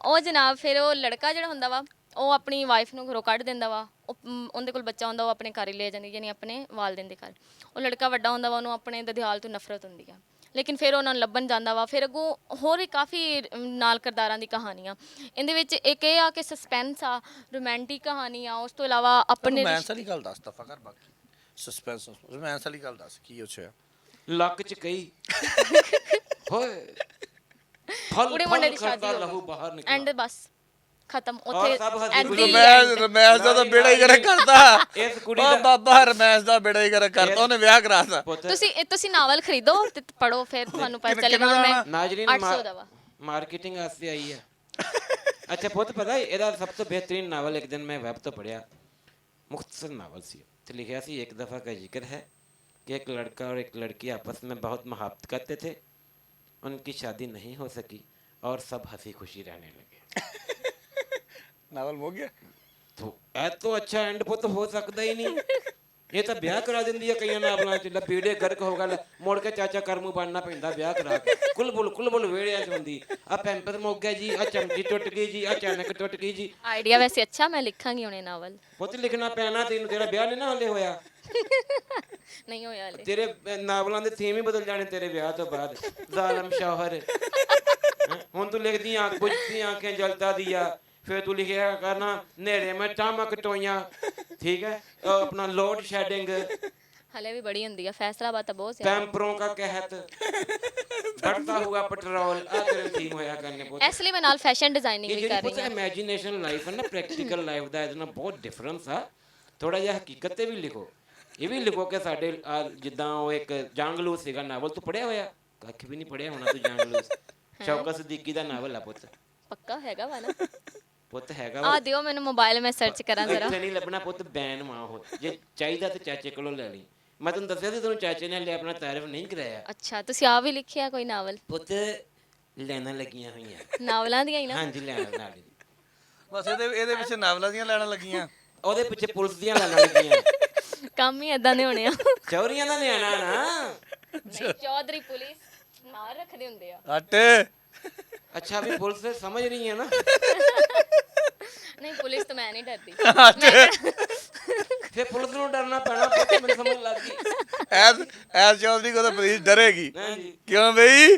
ਉਹ ਜਨਾਬ ਫਿਰ ਉਹ ਲੜਕਾ ਜਿਹੜਾ ਹੁੰਦਾ ਵਾ ਉਹ ਆਪਣੀ ਵਾਈਫ ਨੂੰ ਘਰੋਂ ਕੱਢ ਦਿੰਦਾ ਵਾ। ਉਹਦੇ ਕੋਲ ਬੱਚਾ ਹੁੰਦਾ ਉਹ ਆਪਣੇ ਘਰ ਹੀ ਲੈ ਜਾਂਦੀ ਯਾਨੀ ਆਪਣੇ ਵਾਲਦਿਨ ਦੇ ਘਰ। ਉਹ ਲੜਕਾ ਵੱਡਾ ਹੁੰਦਾ ਵਾ ਉਹਨੂੰ ਆਪਣੇ ਦਦਿਆਲ ਤੋਂ ਨਫ਼ਰਤ ਹੁੰਦੀ ਆ ਲੇਕਿਨ ਫਿਰ ਉਹਨਾਂ ਨੂੰ ਲੱਭਣ ਜਾਂਦਾ ਵਾ। ਫਿਰ ਅੱਗੋਂ ਹੋਰ ਵੀ ਕਾਫੀ ਨਾਲ ਕਿਰਦਾਰਾਂ ਦੀ ਕਹਾਣੀਆਂ ਇਹਦੇ ਵਿੱਚ। ਇੱਕ ਇਹ ਆ ਕਿ ਸਸਪੈਂਸ ਆ, ਰੋਮਾਂਟਿਕ ਕਹਾਣੀ ਆ, ਉਸ ਤੋਂ ਇਲਾਵਾ ਆਪਣੇ ਰੋਮਾਂਸ ਵਾਲੀ ਗੱਲ ਦੱਸ ਦਫਾ ਕਰ ਬਾਕੀ ਸਸਪੈਂਸ ਰੋਮਾਂਸ ਵਾਲੀ ਗੱਲ ਦੱਸ ਕੀ ਉੱਚਿਆ ਲੱਕ ਚ ਕਈ ਹੋਏ ਫਲ ਕੁੜੀ ਮੁੰਡੇ ਦੀ ਕਰਦਾ ਸ਼ਾਦੀ ਲਹੂ ਬਾਹਰ ਨਿਕਲ ਐਂਡ ਬਸ ਖਤਮ ਔਰ ਉੱਥੇ ਸਭ ਹੱਸੀ at the ਖੁਸ਼ੀ end। ਰਮੈਸ ਦਾ ਤਾਂ ਬੇੜਾ ਹੀ ਗਰਕ ਕਰਤਾ ਇਸ ਕੁੜੀ ਉਹ ਦਾ ਬਾਬਾ ਰਮੈਸ ਦਾ ਬੇੜਾ ਹੀ ਗਰਕ ਕਰਤਾ ਉਹਨੇ ਵਿਆਹ ਕਰਾਤਾ ਪੁੱਤ ਤੁਸੀਂ ਨਾਵਲ ਖਰੀਦੋ ਤੇ ਪੜੋ ਫਿਰ ਤੁਹਾਨੂੰ ਪਤਾ ਚੱਲੇਗਾ। ਮੈਂ ਨਾਜ਼ਰੀਨ 800 ਦਾ ਵਾ। ਮਾਰਕੀਟਿੰਗ ਵਾਸਤੇ ਆਈ ਹੈ। ਅੱਛਾ ਪੁੱਤ ਪਤਾ ਹੈ ਇਹਦਾ ਸਭ ਤੋਂ ਬਿਹਤਰੀਨ ਨਾਵਲ ਇੱਕ ਦਿਨ ਮੈਂ ਵੈਬ ਤੋਂ ਪੜਿਆ। मुख्तसर नावल सी तो लिखा सी एक दफ़ा का जिक्र है कि एक लड़का और एक लड़की आपस में बहुत मोहब्बत करते थे। उनकी शादी नहीं हो सकी और सब हंसी खुशी रहने लगे। ਨਾਵਲ ਹੋ ਗਿਆ तो ऐ तो अच्छा एंड पुत हो सकता ही नहीं। ये तो ब्याह करा दिंदी है कई नावलों च लपेड़े गर्क हो गल मुड़ के चाचा करमू बनना पैंदा ब्याह करा के कुलबुल वेड़े च हुंदी आ पैंपर मुक गया जी आ चमची टुट गई जी आ चैनक टुट गई जी। ਆਈਡੀਆ ਵੈਸੇ ਅੱਛਾ ਮੈਂ ਲਿਖਾਂਗੀ ਹੁਣੇ ਨਾਵਲ। पुत लिखना पैना तेन तेरा ब्याह नहीं ना हाले होया। ਨਹੀਂ ਹੋਇਆ ਹਲੇ। तेरे नावलों के थीम ही बदल जाने तेरे ब्याह तो बाद। जालम शौहर हुण तू लिखदी आंख बुझती आंखें जलता दिया फिर तू लिखिया करना नेड़े में टामक टोइयां ठीक है अपना लोड शेडिंग ਹਲੇ ਵੀ ਬੜੀ ਹੁੰਦੀ ਆ ਫੈਸਲਾਬਾਦ ਤਾਂ ਬਹੁਤ ਜ਼ਿਆਦਾ। पैम्परों का कहत बढ़ता हुआ पेट्रोल आ तेरे थीम होया करने पुत। ਇਸ ਲਈ ਮੈਂ ਨਾਲ ਫੈਸ਼ਨ ਡਿਜ਼ਾਈਨਿੰਗ ਇਹ ਵੀ ਜਿਹੜੀ ਕਰ ਪੁੱਤ ਰਹੀ ਹਾਂ। ਇਮੇਜਿਨੇਸ਼ਨ ਲਾਈਫ ਹੈ ਨਾ ਪ੍ਰੈਕਟੀਕਲ ਲਾਈਫ ਦਾ ਇਹਦੇ ਨਾਲ ਬਹੁਤ ਡਿਫਰੈਂਸ ਆ। ਥੋੜਾ ਜਿਹਾ ਹਕੀਕਤ ਤੇ ਵੀ ਲਿਖੋ। ਇਹ ਵੀ ਲਿਖੋ ਕਿ ਸਾਡੇ ਜਿੱਦਾਂ ਉਹ ਇੱਕ ਜੰਗਲੂ ਸੀਗਾ ਨਾਵਲ ਤੂੰ ਪੜਿਆ ਹੋਇਆ? ਕੱਖ ਵੀ ਨਹੀਂ ਪੜਿਆ ਹੋਣਾ ਤੂੰ ਜੰਗਲੂ। ਸ਼ੌਕਤ ਸਦੀਕੀ ਦਾ ਨਾਵਲ ਆ ਪੁੱਤ। ਪੱਕਾ ਹੈਗਾ ਵਾ ਨਾ? ਪੁੱਤ ਹੈਗਾ ਆ ਦਿਓ ਮੈਨੂੰ ਮੋਬਾਈਲ ਮੈਂ ਸਰਚ ਕਰਾਂ ਜ਼ਰਾ। ਇੱਥੇ ਨਹੀਂ ਲੱਭਣਾ ਪੁੱਤ ਬੈਨ ਮਾਂ ਹੋ ਜੇ ਚਾਹੀਦਾ ਤੇ ਚਾਚੇ ਕੋਲੋਂ ਲੈ ਲਈ। ਮੈਂ ਤੁਹਾਨੂੰ ਦੱਸਿਆ ਸੀ ਤੁਹਾਨੂੰ ਚਾਚੇ ਨੇ ਹਲੇ ਆਪਣਾ ਤਾਰੀਫ ਨਹੀਂ ਕਰਾਇਆ। ਅੱਛਾ ਤੁਸੀਂ ਆ ਵੀ ਲਿਖਿਆ ਕੋਈ ਨਾਵਲ? ਪੁੱਤ ਲੈਣਾ ਲੱਗੀਆਂ ਹੋਈਆਂ ਨਾਵਲਾਂ ਦੀਆਂ ਹੀ ਨਾ? ਹਾਂਜੀ ਲੈਣਾ ਨਾਲ ਬਸ ਇਹਦੇ ਵਿੱਚ ਨਾਵਲਾਂ ਦੀਆਂ ਲੈਣਾ ਲੱਗੀਆਂ। ਉਹਦੇ ਪਿੱਛੇ ਪੁਲਿਸ ਦੀਆਂ ਲੈਣਾ ਲੱਗੀਆਂ। ਕੰਮ ਹੀ ਏਦਾਂ ਦੇ ਹੋਣੇ ਆ। ਚੌਰੀਆਂ ਦਾ ਨਿਆਣਾ ਨਾ। ਨਹੀਂ ਚੌਧਰੀ ਪੁਲਿਸ ਮਾਰ ਰੱਖਦੇ ਹੁੰਦੇ ਆ। ਹਟ अच्छा अभी पुलिस से समझ रही है ना। नहीं पुलिस तो मैं नहीं डरती। फिर पुलिस ਨੂੰ ਡਰਨਾ ਪੈਣਾ ਪੁੱਤ ਮੈਨੂੰ ਸਮਝ ਲੱਗ ਗਈ। ਐਸ ਚੌਧਰੀ ਕੋ ਤਾਂ ਪੁਲਿਸ ਡਰੇਗੀ। ਹਾਂਜੀ ਕਿਉਂ ਬਈ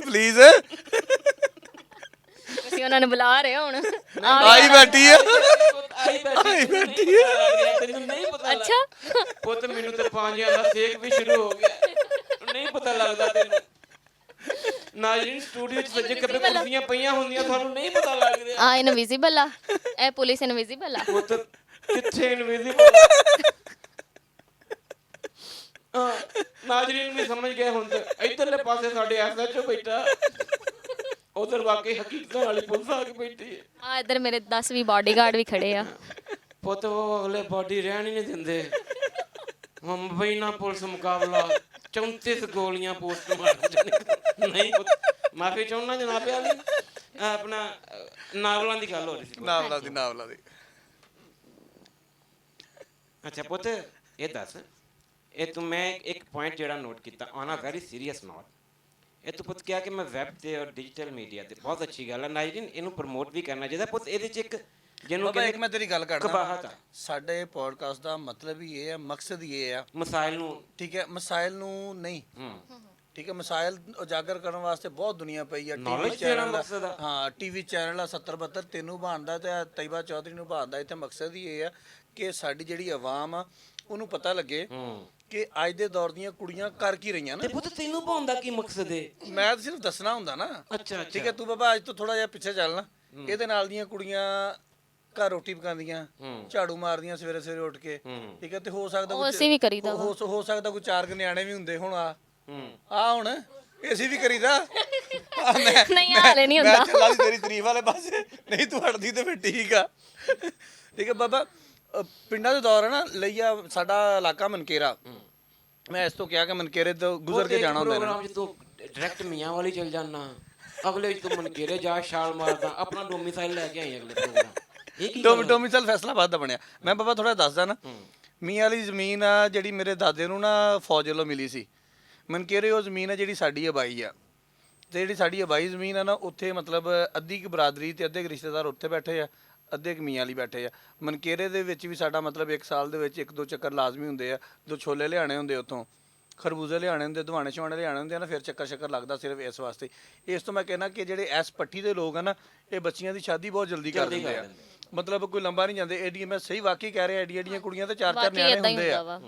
ਪਲੀਜ਼ ਤੁਸੀਂ ਉਹਨਾਂ ਨੂੰ ਬੁਲਾ ਰਹੇ ਹੋ ਹੁਣ? ਆਈ ਬੈਠੀ ਆ ਆਈ ਬੈਠੀ ਹੈ ਤੈਨੂੰ ਨਹੀਂ ਪਤਾ ਅੱਛਾ ਪੁੱਤ ਮੈਨੂੰ ਤੇ ਪਾਂਜਿਆਂ ਦਾ ਸੇਕ ਵੀ ਸ਼ੁਰੂ ਹੋ ਗਿਆ ਨਹੀਂ ਪਤਾ ਲੱਗਦਾ ਤੈਨੂੰ। ਨਾਜ਼ਰੀਨ ਸਟੂਡੀਓ ਚ ਸੱਜੇ ਖੱਬੇ ਕੁਰਸੀਆਂ ਪਈਆਂ ਹੁੰਦੀਆਂ ਤੁਹਾਨੂੰ ਨਹੀਂ ਪਤਾ ਲੱਗ ਰਿਹਾ। ਆ ਇਨਵਿਜ਼ੀਬਲ ਆ ਇਹ ਪੁਲਿਸ ਇਨਵਿਜ਼ੀਬਲ ਆ। ਪੁੱਤ ਕਿੱਥੇ ਇਨਵਿਜ਼ੀਬਲ ਨਾਜ਼ਰੀਨ ਵੀ ਸਮਝ ਗਏ ਹੁਣ ਤੇ ਇਧਰਲੇ ਪਾਸੇ ਸਾਡੇ ਐਸਐਚਓ ਬੈਠਾ ਉਧਰ ਵਾਕਈ ਹਕੀਕਤ ਵਾਲੀ ਪੁਲਿਸ ਆ ਕੇ ਬੈਠੀ ਹੈ। ਆ ਇੱਧਰ ਮੇਰੇ 10-20 ਬਾਡੀਗਾਰਡ ਵੀ ਖੜੇ ਆ। ਪੁੱਤ ਉਹ ਅਗਲੇ ਬਾਡੀ ਰਹਿਣ ਹੀ ਨਹੀਂ ਦਿੰਦੇ। ਮੁੰਬਈ ਨਾਲ ਪੁਲਿਸ ਮੁਕਾਬਲਾ 34 ਗੋਲੀਆਂ ਪੋਸਟ ਮਾਰ ਜਾਣੀ। ਨਹੀਂ ਪੁੱਤ ਮਾਫੀ ਚਾਹੁੰਦਾ ਜਨਾਬ ਆਲੀ ਆਪਣਾ ਨਾਵਲਾਂ ਦੀ ਗੱਲ ਹੋ ਰਹੀ ਸੀ। ਨਾਵਲਾਂ ਦੀ ਅੱਛਾ ਪੁੱਤ ਇਹ ਦੱਸ ਇਹ ਤੂੰ ਮੈਂ ਇੱਕ ਪੁਆਇੰਟ ਜਿਹੜਾ ਨੋਟ ਕੀਤਾ on a very serious note ਇਹ ਤੂੰ ਪੁੱਤ ਕਿਹਾ ਕਿ ਮੈਂ ਵੈਬ ਤੇ ਔਰ ਡਿਜੀਟਲ ਮੀਡੀਆ ਤੇ ਬਹੁਤ ਅੱਛੀ ਗੱਲ ਹੈ ਨਾਜ਼ਰੀਨ ਇਹਨੂੰ ਪ੍ਰਮੋਟ ਵੀ ਕਰਨਾ ਚਾਹੀਦਾ ਪੁੱਤ। ਇਹਦੇ ਚ ਇੱਕ ਜਿਹਨੂੰ ਬਾਬਾ ਇੱਕ ਮੈਂ ਤੇਰੀ ਗੱਲ ਕਰਦਾ ਕਬਾਹਤ ਆ ਸਾਡੇ ਪੋਡਕਾਸਟ ਦਾ ਮਤਲਬ ਹੀ ਇਹ ਹੈ ਮਕਸਦ ਹੀ ਇਹ ਆ ਮਸਾਇਲ ਨੂੰ ਠੀਕ ਹੈ ਮਸਾਇਲ ਨੂੰ ਨਹੀਂ ਠੀਕ ਹੈ ਮਸਾਇਲ ਉਜਾਗਰ ਕਰਨ ਵਾਸਤੇ ਬਹੁਤ ਦੁਨੀਆ ਪਈ ਆ Knowledge ਦੇਣਾ ਮਕਸਦ ਆ। ਹਾਂ ਟੀਵੀ ਚੈਨਲ ਆ 70-72 ਤੈਨੂੰ ਬਣਦਾ ਤੇ ਤੈਯਬਾ ਚੌਧਰੀ ਨੂੰ ਬਣਦਾ। ਇੱਥੇ ਮਕਸਦ ਹੀ ਇਹ ਆ ਕਿ ਸਾਡੀ ਜਿਹੜੀ ਆਵਾਮ ਆ ਉਹਨੂੰ ਪਤਾ ਲੱਗੇ ਕਿ ਅੱਜ ਦੇ ਦੌਰ ਦੀਆਂ ਕੁੜੀਆਂ ਕਰ ਕੀ ਰਹੀਆਂ ਨਾ। ਤੇ ਪੁੱਤ ਤੈਨੂੰ ਪਾਉਣ ਦਾ ਕੀ ਮਕਸਦ ਹੈ? ਮੈਂ ਤਾਂ ਸਿਰਫ ਦੱਸਣਾ ਹੁੰਦਾ ਨਾ। ਅੱਛਾ ਠੀਕ ਹੈ ਤੂੰ ਬਾਬਾ ਅੱਜ ਤੋਂ ਥੋੜਾ ਜਿਹਾ ਪਿੱਛੇ ਚੱਲਣਾ। ਇਹਦੇ ਨਾਲ ਦੀਆਂ ਕੁੜੀਆਂ ਘਰ ਰੋਟੀ ਪਕਾਉਂਦੀਆਂ ਝਾੜੂ ਮਾਰਦੀਆਂ ਸਵੇਰੇ ਸਵੇਰੇ ਉੱਠ ਕੇ ਠੀਕ ਹੈ ਤੇ ਹੋ ਸਕਦਾ ਉਹ ਅਸੀਂ ਵੀ ਕਰੀਦਾ ਵਾ। ਹੋ ਸਕਦਾ ਕੋਈ 4 ਨਿਆਣੇ ਵੀ ਹੁੰਦੇ ਹੁਣ ਆ ਹੁਣ ਅਸੀਂ ਵੀ ਕਰੀਦਾ। ਨਹੀਂ ਹਾਲੇ ਨਹੀਂ ਹੁੰਦਾ। ਮੈਂ ਚੱਲਾਂ ਦੀ ਤੇਰੀ ਤਾਰੀਫ ਵਾਲੇ ਪਾਸੇ ਨਹੀਂ ਤੂੰ ਹਟਦੀ ਤੇ ਫਿਰ ਠੀਕ ਆ। ਠੀਕ ਹੈ ਬਾਬਾ ਪਿੰਡਾਂ ਦੇ ਦੌਰ ਹੈ ਨਾ ਲਈਆ ਸਾਡਾ ਇਲਾਕਾ ਮਨਕੇਰਾ। ਮੈਂ ਇਸ ਤੋਂ ਕਿਹਾ ਕਿ ਮਨਕੇਰੇ ਤੋਂ ਗੁਜ਼ਰ ਕੇ ਜਾਣਾ ਹੁੰਦਾ ਪ੍ਰੋਗਰਾਮ 'ਚ ਤੂੰ ਡਾਇਰੈਕਟ ਮੀਆਂ ਵਾਲੀ ਚਲ ਜਾਣਾ ਅਗਲੇ ਚ ਤੂੰ ਮਨਕੇਰੇ ਜਾ ਛਾਲ ਮਾਰਦਾ, ਆਪਣਾ ਡੋਮਿਸਾਈਲ ਲੈ ਕੇ ਆਈ ਅਗਲੇ ਪ੍ਰੋਗਰਾਮ। ਇਹ ਕੀ ਡੋਮਿਸਾਈਲ ਫੈਸਲਾਬਾਦ ਦਾ ਬਣਿਆ। ਮੈਂ ਬਾਬਾ ਥੋੜਾ ਦੱਸਦਾ ਨਾ, ਮੀਆਂ ਵਾਲੀ ਜ਼ਮੀਨ ਆ ਜਿਹੜੀ ਮੇਰੇ ਦਾਦੇ ਨੂੰ ਨਾ ਫੌਜ ਵੱਲੋਂ ਮਿਲੀ ਸੀ, ਮਨਕੇਰੇ ਉਹ ਜ਼ਮੀਨ ਆ ਜਿਹੜੀ ਸਾਡੀ ਆਬਾਈ ਆ, ਤੇ ਜਿਹੜੀ ਸਾਡੀ ਆਬਾਈ ਜ਼ਮੀਨ ਆ ਨਾ ਉੱਥੇ ਮਤਲਬ ਅੱਧੀ ਕੁ ਬਰਾਦਰੀ ਤੇ ਅੱਧੇ ਕੁ ਰਿਸ਼ਤੇਦਾਰ ਉੱਥੇ ਬੈਠੇ ਆ, ਅੱਧੇ ਕੁ ਮੀਆਂ ਵਾਲੀ ਬੈਠੇ ਆ। ਮਨਕੇਰੇ ਦੇ ਵਿੱਚ ਵੀ ਸਾਡਾ ਮਤਲਬ ਇੱਕ ਸਾਲ ਦੇ ਵਿੱਚ 1-2 ਚੱਕਰ ਲਾਜ਼ਮੀ ਹੁੰਦੇ ਆ, ਜੋ ਛੋਲੇ ਲਿਆਣੇ ਹੁੰਦੇ ਉੱਥੋਂ, ਖਰਬੂਜ਼ੇ ਲਿਆਣੇ ਹੁੰਦੇ, ਦਵਾਣੇ ਛਵਾਣੇ ਲਿਆਣੇ ਹੁੰਦੇ ਆ ਨਾ, ਫਿਰ ਚੱਕਰ ਲੱਗਦਾ ਸਿਰਫ ਇਸ ਵਾਸਤੇ। ਇਸ ਤੋਂ ਮੈਂ ਕਹਿਣਾ ਕਿ ਜਿਹੜੇ ਇਸ ਪੱਟੀ ਦੇ ਲੋਕ ਆ ਨਾ, ਇਹ ਬੱਚੀਆਂ ਦੀ ਸ਼ਾਦੀ ਬਹੁਤ ਜਲਦੀ ਕਰ ਦਿੰਦੇ ਆ, ਮਤਲਬ ਕੋਈ ਲੰਬਾ ਨਹੀਂ ਜਾਂਦੇ। ਏਡੀਆਂ ਮੈਂ ਸਹੀ ਵਾਕਈ ਕਹਿ ਰਿਹਾ, ਏਡੀਆਂ ਕੁੜੀਆਂ ਤੇ 4-4 ਨਿਆਣੇ ਹੁੰਦੇ ਆ,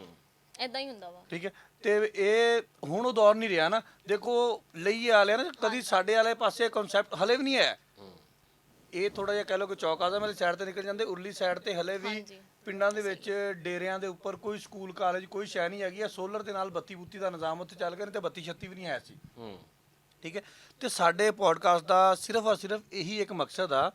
ਇਦਾਂ ਹੀ ਹੁੰਦਾ ਵਾ। ਠੀਕ ਹੈ। ਤੇ ਇਹ ਹੁਣ ਉਹ ਦੌਰ ਨਹੀਂ ਰਿਹਾ ਨਾ। ਦੇਖੋ ਲਈ ਵਾਲੇ ਨਾ, ਕਦੀ ਸਾਡੇ ਵਾਲੇ ਪਾਸੇ ਕਨਸੈਪਟ ਹਲੇ ਵੀ ਨਹੀਂ ਹੈ। ਇਹ ਥੋੜਾ ਜਿਹਾ ਕਹਿ ਲਓ ਕਿ ਚੌਕਾਜ਼ਮ ਵਾਲੀ ਸਾਈਡ ਤੇ ਨਿਕਲ ਜਾਂਦੇ, ਉਰਲੀ ਸਾਈਡ ਤੇ ਹਲੇ ਵੀ ਪਿੰਡਾਂ ਦੇ ਵਿੱਚ ਡੇਰਿਆਂ ਦੇ ਉੱਪਰ ਕੋਈ ਸਕੂਲ ਕਾਲਜ ਕੋਈ ਸ਼ੈ ਨਹੀਂ ਹੈਗੀ ਆ। ਸੋਲਰ ਦੇ ਨਾਲ ਬੱਤੀ ਬੁੱਤੀ ਦਾ ਨਿਜ਼ਾਮ ਉੱਥੇ ਚੱਲ ਗਿਆ, ਨਹੀਂ ਤੇ ਬੱਤੀ ਛੱਤੀ ਵੀ ਨਹੀਂ ਹੈ ਸੀ। ਠੀਕ ਹੈ। ਤੇ ਸਾਡੇ ਪੋਡਕਾਸਟ ਦਾ ਸਿਰਫ ਔਰ ਸਿਰਫ ਇਹੀ ਇੱਕ ਮਕਸਦ ਆ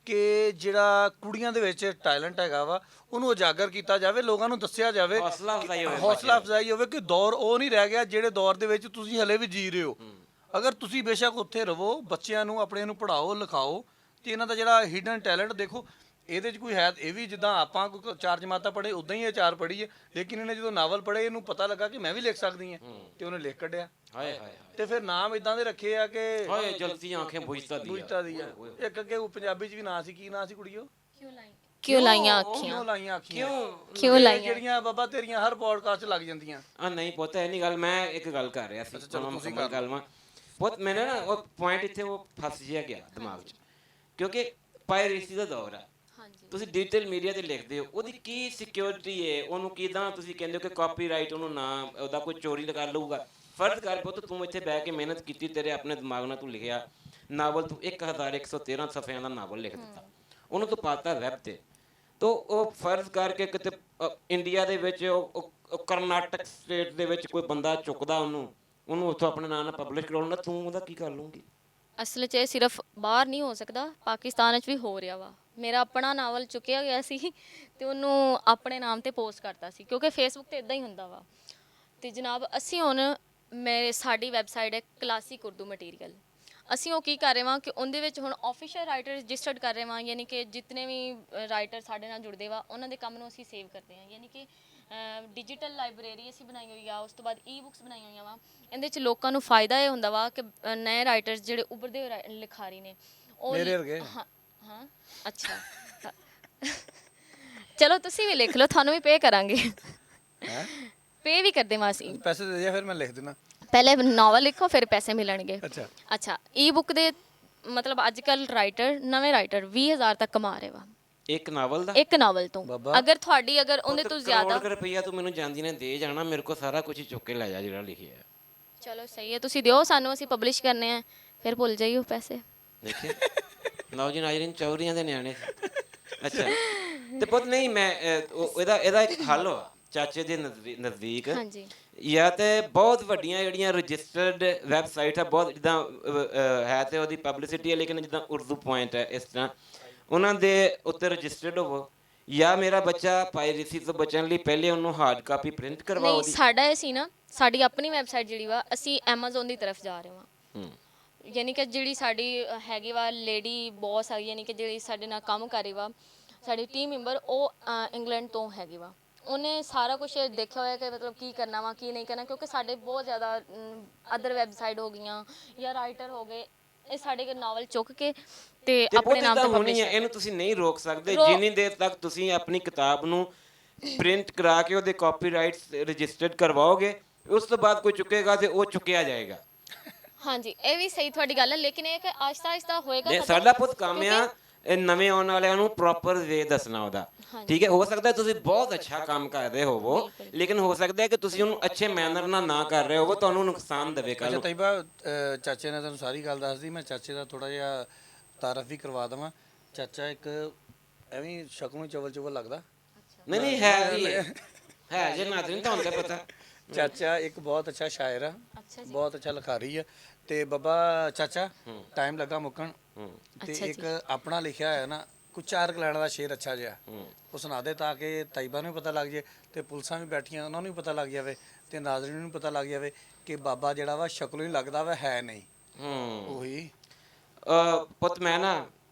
ਕਿ ਜਿਹੜਾ ਕੁੜੀਆਂ ਦੇ ਵਿੱਚ ਟੈਲੈਂਟ ਹੈਗਾ ਵਾ ਉਹਨੂੰ ਉਜਾਗਰ ਕੀਤਾ ਜਾਵੇ, ਲੋਕਾਂ ਨੂੰ ਦੱਸਿਆ ਜਾਵੇ, ਹੌਸਲਾ ਅਫਜ਼ਾਈ ਹੋਵੇ ਕਿ ਦੌਰ ਉਹ ਨਹੀਂ ਰਹਿ ਗਿਆ ਜਿਹੜੇ ਦੌਰ ਦੇ ਵਿੱਚ ਤੁਸੀਂ ਹਲੇ ਵੀ ਜੀ ਰਹੇ ਹੋ। ਅਗਰ ਤੁਸੀਂ ਬੇਸ਼ੱਕ ਉੱਥੇ ਰਹੋ, ਬੱਚਿਆਂ ਨੂੰ ਆਪਣੇ ਨੂੰ ਪੜ੍ਹਾਓ ਲਿਖਾਓ, ਤੇ ਇਹਨਾਂ ਦਾ ਜਿਹੜਾ ਹਿਡਨ ਟੈਲੈਂਟ ਦੇਖੋ ਇਹਦੇ 'ਚ ਕੋਈ ਹੈ। ਇਹ ਵੀ ਜਿੱਦਾਂ ਆਪਾਂ ਕੋਈ 4 ਜਮਾਤਾਂ ਪੜ੍ਹੇ ਉਦਾਂ ਹੀ ਇਹ 4 ਪੜ੍ਹੀ ਹੈ, ਲੇਕਿਨ ਇਹਨੇ ਜਦੋਂ ਨਾਵਲ ਪੜ੍ਹੇ ਇਹਨੂੰ ਪਤਾ ਲੱਗਾ ਕਿ ਮੈਂ ਵੀ ਲਿਖ ਸਕਦੀ ਹਾਂ, ਤੇ ਉਹਨੇ ਲਿਖ ਕੱਢਿਆ। ਤੇ ਫਿਰ ਨਾਮ ਇਦਾਂ ਦੇ ਰੱਖੇ ਆ ਕਿ ਜਲਦੀ ਆਂਖੇ ਬੁਝਤਾ ਦੀ ਆ। ਇੱਕ ਅੱਗੇ ਪੰਜਾਬੀ 'ਚ ਵੀ ਨਾਂ ਸੀ, ਕੀ ਨਾਂ ਸੀ ਕੁੜੀਓ? ਕਿਉਂ ਲਾਈਆਂ ਅੱਖੀਆਂ, ਕਿਉਂ ਲਾਈਆਂ ਜਿਹੜੀਆਂ ਬਾਬਾ ਤੇਰੀਆਂ ਹਰ ਪੋਡਕਾਸਟ 'ਚ ਲੱਗ ਜਾਂਦੀਆਂ। ਨਹੀਂ ਪੁੱਤ ਇਹ ਨਹੀਂ ਗੱਲ, ਮੈਂ ਇੱਕ ਗੱਲ ਕਰ ਰਿਹਾ ਸੀ। ਤੁਸੀਂ ਗੱਲ ਵਾ ਪੁੱਤ, ਮੈਨੇ ਨਾ ਉਹ ਪੁਆਇੰਟ ਇੱਥੇ ਉਹ ਫਸ ਜਿਹਾ ਗਿਆ ਦਿਮਾਗ 'ਚ, ਕਿਉਂਕਿ ਪਾਇਰੇਸੀ ਦਾ ਦੌਰ ਆ। ਤੁਸੀਂ ਡਿਜੀਟਲ ਮੀਡੀਆ ਤੇ ਲਿਖਦੇ ਹੋ, ਉਹਦੀ ਕੀ ਸਿਕਿਉਰਿਟੀ ਹੈ? ਉਹਨੂੰ ਕਿਦਾਂ ਤੁਸੀਂ ਕਹਿੰਦੇ ਹੋ ਕਿ ਕਾਪੀਰਾਈਟ ਉਹਨੂੰ ਨਾ ਉਹਦਾ ਕੋਈ ਚੋਰੀ ਲਗਾ ਲਊਗਾ? ਫਰਜ਼ ਕਰ ਪੁੱਤ, ਤੂੰ ਇੱਥੇ ਬਹਿ ਕੇ ਮਿਹਨਤ ਕੀਤੀ, ਤੇਰੇ ਆਪਣੇ ਦਿਮਾਗ ਨਾਲ ਤੂੰ ਲਿਖਿਆ ਨਾਵਲ, ਤੂੰ 1113 ਸਫ਼ਿਆਂ ਦਾ ਨਾਵਲ ਲਿਖ ਦਿੱਤਾ, ਉਹਨੂੰ ਤੂੰ ਪਾਤਾ ਵੈਬ ਤੇ। ਤੋ ਉਹ ਫਰਜ਼ ਕਰਕੇ ਕਿਤੇ ਇੰਡੀਆ ਦੇ ਵਿੱਚ ਉਹ ਕਰਨਾਟਕ ਸਟੇਟ ਦੇ ਵਿੱਚ ਕੋਈ ਬੰਦਾ ਚੁੱਕਦਾ ਉਹਨੂੰ ਉੱਥੋਂ ਆਪਣੇ ਨਾਂ ਨਾਲ ਪਬਲਿਸ਼ ਕਰਾਉਣਾ, ਤੂੰ ਉਹਦਾ ਕੀ ਕਰ ਲੂੰਗੀ? ਅਸਲ 'ਚ ਇਹ ਸਿਰਫ ਬਾਹਰ ਨਹੀਂ ਹੋ ਸਕਦਾ, ਪਾਕਿਸਤਾਨ 'ਚ ਵੀ ਹੋ ਰਿਹਾ ਵਾ। ਮੇਰਾ ਆਪਣਾ ਨਾਵਲ ਚੁੱਕਿਆ ਗਿਆ ਸੀ ਤੇ ਉਹਨੂੰ ਆਪਣੇ ਨਾਮ ਤੇ ਪੋਸਟ ਕਰਤਾ ਸੀ, ਕਿਉਂਕਿ ਫੇਸਬੁੱਕ ਤੇ ਇਦਾਂ ਹੀ ਹੁੰਦਾ ਵਾ। ਤੇ ਜਨਾਬ ਅਸੀਂ ਹੁਣ ਸਾਡੀ ਵੈਬਸਾਈਟ ਹੈ ਕਲਾਸਿਕ ਉਰਦੂ ਮਟੀਰੀਅਲ। ਅਸੀਂ ਉਹ ਕੀ ਕਰ ਰਹੇ ਹਾਂ ਕਿ ਉਹਦੇ ਵਿੱਚ ਹੁਣ ਆਫੀਸ਼ੀਅਲ ਰਾਈਟਰ ਰਜਿਸਟਰਡ ਕਰ ਰਹੇ ਹਾਂ, ਯਾਨੀ ਕਿ ਜਿੰਨੇ ਵੀ ਰਾਈਟਰ ਸਾਡੇ ਨਾਲ ਜੁੜਦੇ ਵਾ ਉਹਨਾਂ ਦੇ ਕੰਮ ਨੂੰ ਅਸੀਂ ਸੇਵ ਕਰਦੇ ਹਾਂ। ਯਾਨੀ ਕਿ ਡਿਜੀਟਲ ਲਾਇਬ੍ਰੇਰੀ ਅਸੀਂ ਬਣਾਈ ਹੋਈ ਆ, ਉਸ ਤੋਂ ਬਾਅਦ ਈ ਬੁੱਕਸ ਬਣਾਈਆਂ ਹੋਈਆਂ ਵਾ। ਇਹਦੇ 'ਚ ਲੋਕਾਂ ਨੂੰ ਫਾਇਦਾ ਇਹ ਹੁੰਦਾ ਵਾ ਕਿ ਨਵੇਂ ਰਾਈਟਰਸ ਜਿਹੜੇ ਉੱਭਰਦੇ ਹੋਏ ਲਿਖਾਰੀ ਨੇ ਉਹ ਹਾਂ ਅੱਛਾ ਚਲੋ ਤੁਸੀਂ ਵੀ ਲਿਖ ਲਓ, ਤੁਹਾਨੂੰ ਵੀ ਪੇ ਕਰਾਂਗੇ। ਪੇ ਵੀ ਕਰਦੇ ਮਾਂ ਅਸੀਂ, ਪੈਸੇ ਦੇ ਦਿਆ ਫਿਰ ਮੈਂ ਲਿਖ ਦੇਣਾ। ਪਹਿਲੇ ਨਾਵਲ ਲਿਖੋ ਫਿਰ ਪੈਸੇ ਮਿਲਣਗੇ। ਅੱਛਾ ਈ ਬੁੱਕ ਦੇ ਮਤਲਬ ਅੱਜ ਕੱਲ ਰਾਈਟਰ ਨਵੇਂ ਰਾਈਟਰ 20,000 ਤੱਕ ਕਮਾ ਰਹੇ ਵਾ ਇੱਕ ਨਾਵਲ ਦਾ, ਇੱਕ ਨਾਵਲ ਤੋਂ। ਅਗਰ ਤੁਹਾਡੀ ਉਹਦੇ ਤੋਂ ਜ਼ਿਆਦਾ ਕਰੋੜ ਰੁਪਈਆ ਤੂੰ ਮੈਨੂੰ ਜਾਂਦੀ ਨੇ ਦੇ ਜਾਣਾ, ਮੇਰੇ ਕੋਲ ਸਾਰਾ ਕੁਝ ਚੁੱਕ ਕੇ ਲੈ ਜਾ ਜਿਹੜਾ ਲਿਖਿਆ। ਚਲੋ ਸਹੀ ਹੈ, ਤੁਸੀਂ ਦਿਓ ਸਾਨੂੰ, ਅਸੀਂ ਪਬਲਿਸ਼ ਕਰਨੇ ਆ, ਫਿਰ ਭੁੱਲ ਜਾਈਓ ਪੈਸੇ। ਦੇਖਿਆ ਲਓ ਜੀ ਨਾਜ਼ਰੀਨ, ਚੌਧਰੀਆਂ ਦੇ ਨਿਆਣੇ। ਅੱਛਾ ਤੇ ਪੁੱਤ ਨਹੀਂ ਮੈਂ ਇਹਦਾ ਇੱਕ ਹੱਲ ਵਾ ਚਾਚੇ ਦੇ ਨਜ਼ਦੀਕ। ਹਾਂਜੀ ਜਾਂ ਤੇ ਬਹੁਤ ਵੱਡੀਆਂ ਜਿਹੜੀਆਂ ਰਜਿਸਟਰਡ ਵੈਬਸਾਈਟ ਆ, ਬਹੁਤ ਜਿੱਦਾਂ ਹੈ ਤੇ ਉਹਦੀ ਪਬਲਿਸਿਟੀ ਹੈ, ਲੇਕਿਨ ਜਿੱਦਾਂ ਉਰਦੂ ਪੁਆਇੰਟ ਹੈ ਇਸ ਤਰ੍ਹਾਂ ਉਹਨਾਂ ਦੇ ਉੱਤੇ ਰਜਿਸਟਰਡ ਹੋਵੋ। ਜਾਂ ਮੇਰਾ ਬੱਚਾ ਪਾਇਰੇਸੀ ਤੋਂ ਬਚਣ ਲਈ ਪਹਿਲੇ ਉਹਨੂੰ ਹਾਰਡ ਕਾਪੀ ਪ੍ਰਿੰਟ ਕਰਵਾਓ। ਨਹੀਂ ਸਾਡਾ ਇਹ ਸੀ ਨਾ, ਸਾਡੀ ਆਪਣੀ ਵੈਬਸਾਈਟ ਜਿਹੜੀ ਵਾ ਅਸੀਂ ਐਮਾਜ਼ੋਨ ਦੀ ਤਰਫ ਜਾ ਰਹੇ ਹਾਂ। ਯਾਨੀ ਕਿ ਜਿਹੜੀ ਸਾਡੀ ਹੈਗੀ ਵਾ ਲੇਡੀ ਬੌਸ ਹੈਗੀ, ਯਾਨੀ ਕਿ ਜਿਹੜੀ ਸਾਡੇ ਨਾਲ ਕੰਮ ਕਰ ਰਹੀ ਵਾ ਸਾਡੀ ਟੀਮ ਮੈਂਬਰ, ਉਹ ਇੰਗਲੈਂਡ ਤੋਂ ਹੈਗੀ ਵਾ। ਉਹਨੇ ਸਾਰਾ ਕੁਝ ਦੇਖਿਆ ਹੋਇਆ ਕਿ ਮਤਲਬ ਕੀ ਕਰਨਾ ਵਾ ਕੀ ਨਹੀਂ ਕਰਨਾ, ਕਿਉਂਕਿ ਸਾਡੇ ਬਹੁਤ ਜ਼ਿਆਦਾ ਅਦਰ ਵੈਬਸਾਈਟ ਹੋ ਗਈਆਂ ਜਾਂ ਰਾਈਟਰ ਹੋ ਗਏ, ਇਹ ਸਾਡੇ ਨਾਵਲ ਚੁੱਕ ਕੇ ਤੇ ਆਪਣੇ ਨਾਮ ਤੇ ਪਬਲਿਸ਼ ਹੈ। ਇਹਨੂੰ ਤੁਸੀਂ ਨਹੀਂ ਰੋਕ ਸਕਦੇ ਜਿੰਨੀ ਦੇਰ ਤੱਕ ਤੁਸੀਂ ਆਪਣੀ ਕਿਤਾਬ ਨੂੰ ਪ੍ਰਿੰਟ ਕਰਾ ਕੇ ਉਹਦੇ ਕਾਪੀਰਾਈਟਸ ਰਜਿਸਟਰਡ ਕਰਵਾਓਗੇ, ਉਸ ਤੋਂ ਬਾਅਦ ਕੋਈ ਚੁੱਕੇਗਾ ਤੇ ਉਹ ਚੁੱਕਿਆ ਜਾਏਗਾ। ਹਾਂਜੀ ਇਹ ਵੀ ਸਹੀ ਤੁਹਾਡੀ ਗੱਲ ਹੈ, ਲੇਕਿਨ ਇਹ ਕਿ ਆਹਿਸਤਾ ਆਹਿਸਤਾ ਹੋਏਗਾ। ਸਾਡਾ ਪੁੱਤ ਕੰਮ ਆ ਨਵੇਂ ਆਉਣ ਵਾਲਿਆਂ ਨੂੰ ਪ੍ਰੋਪਰ ਵੇ ਦੱਸਣਾ ਉਹਦਾ। ਠੀਕ ਹੈ, ਹੋ ਸਕਦਾ ਤੁਸੀਂ ਬਹੁਤ ਅੱਛਾ ਕੰਮ ਕਰ ਰਹੇ ਹੋਵੋ, ਲੇਕਿਨ ਹੋ ਸਕਦਾ ਹੈ ਕਿ ਤੁਸੀਂ ਉਹਨੂੰ ਅੱਛੇ ਮੈਨਰ ਨਾਲ ਨਾ ਕਰ ਰਹੇ ਹੋਵੋ, ਤੁਹਾਨੂੰ ਨੁਕਸਾਨ ਦੇਵੇ ਕੱਲ੍ਹ। ਅੱਛਾ ਤੈਬਾ, ਚਾਚੇ ਨੇ ਤੁਹਾਨੂੰ ਸਾਰੀ ਗੱਲ ਦੱਸਦੀ, ਮੈਂ ਚਾਚੇ ਦਾ ਥੋੜਾ ਜਿਹਾ ਤਾਰਫ ਵੀ ਕਰਵਾ ਦੇਵਾਂ। ਚਾਚਾ ਇੱਕ ਐਵੇਂ ਸ਼ਕਲੋਂ ਚਵਲ ਲੱਗਦਾ। ਨਹੀਂ ਹੈ ਜੇ ਨਾਜ਼ਰੀਨ ਤੁਹਾਨੂੰ ਤਾਂ ਪਤਾ। ਚਾਚਾ ਇੱਕ ਬਹੁਤ ਅੱਛਾ ਸ਼ਾਇਰ ਆ, ਬਹੁਤ ਅੱਛਾ ਲਿਖਾਰੀ ਆ। ਤੇ ਬਾਬਾ ਚਾਚਾ ਟਾਈਮ ਲੱਗਾ ਮੁੱਕਣ, ਤੇ ਇੱਕ ਆਪਣਾ ਲਿਖਿਆ ਹੋਇਆ ਨਾ ਕੁਝ 4 ਲਾਈਨਾਂ ਦਾ ਸ਼ੇਰ ਅੱਛਾ ਜਿਹਾ ਉਹ ਸੁਣਾ ਦੇ, ਤਾਂ ਕਿ ਤਾਈਬਾ ਨੂੰ ਵੀ ਪਤਾ ਲੱਗ ਜੇ ਤੇ ਪੁਲਿਸਾਂ ਵੀ ਬੈਠੀਆਂ ਉਹਨਾਂ ਨੂੰ ਵੀ ਪਤਾ ਲੱਗ ਜਾਵੇ ਤੇ ਨਾਜ਼ਰੀਨ ਨੂੰ ਪਤਾ ਲੱਗ ਜਾਵੇ ਕਿ ਬਾਬਾ ਜਿਹੜਾ ਵਾ ਸ਼ਕਲੋਂ ਹੀ ਲੱਗਦਾ ਵਾ, ਹੈ ਨਹੀਂ ਉਹੀ। ਪੁੱਤ ਮੈਂ ਨਾ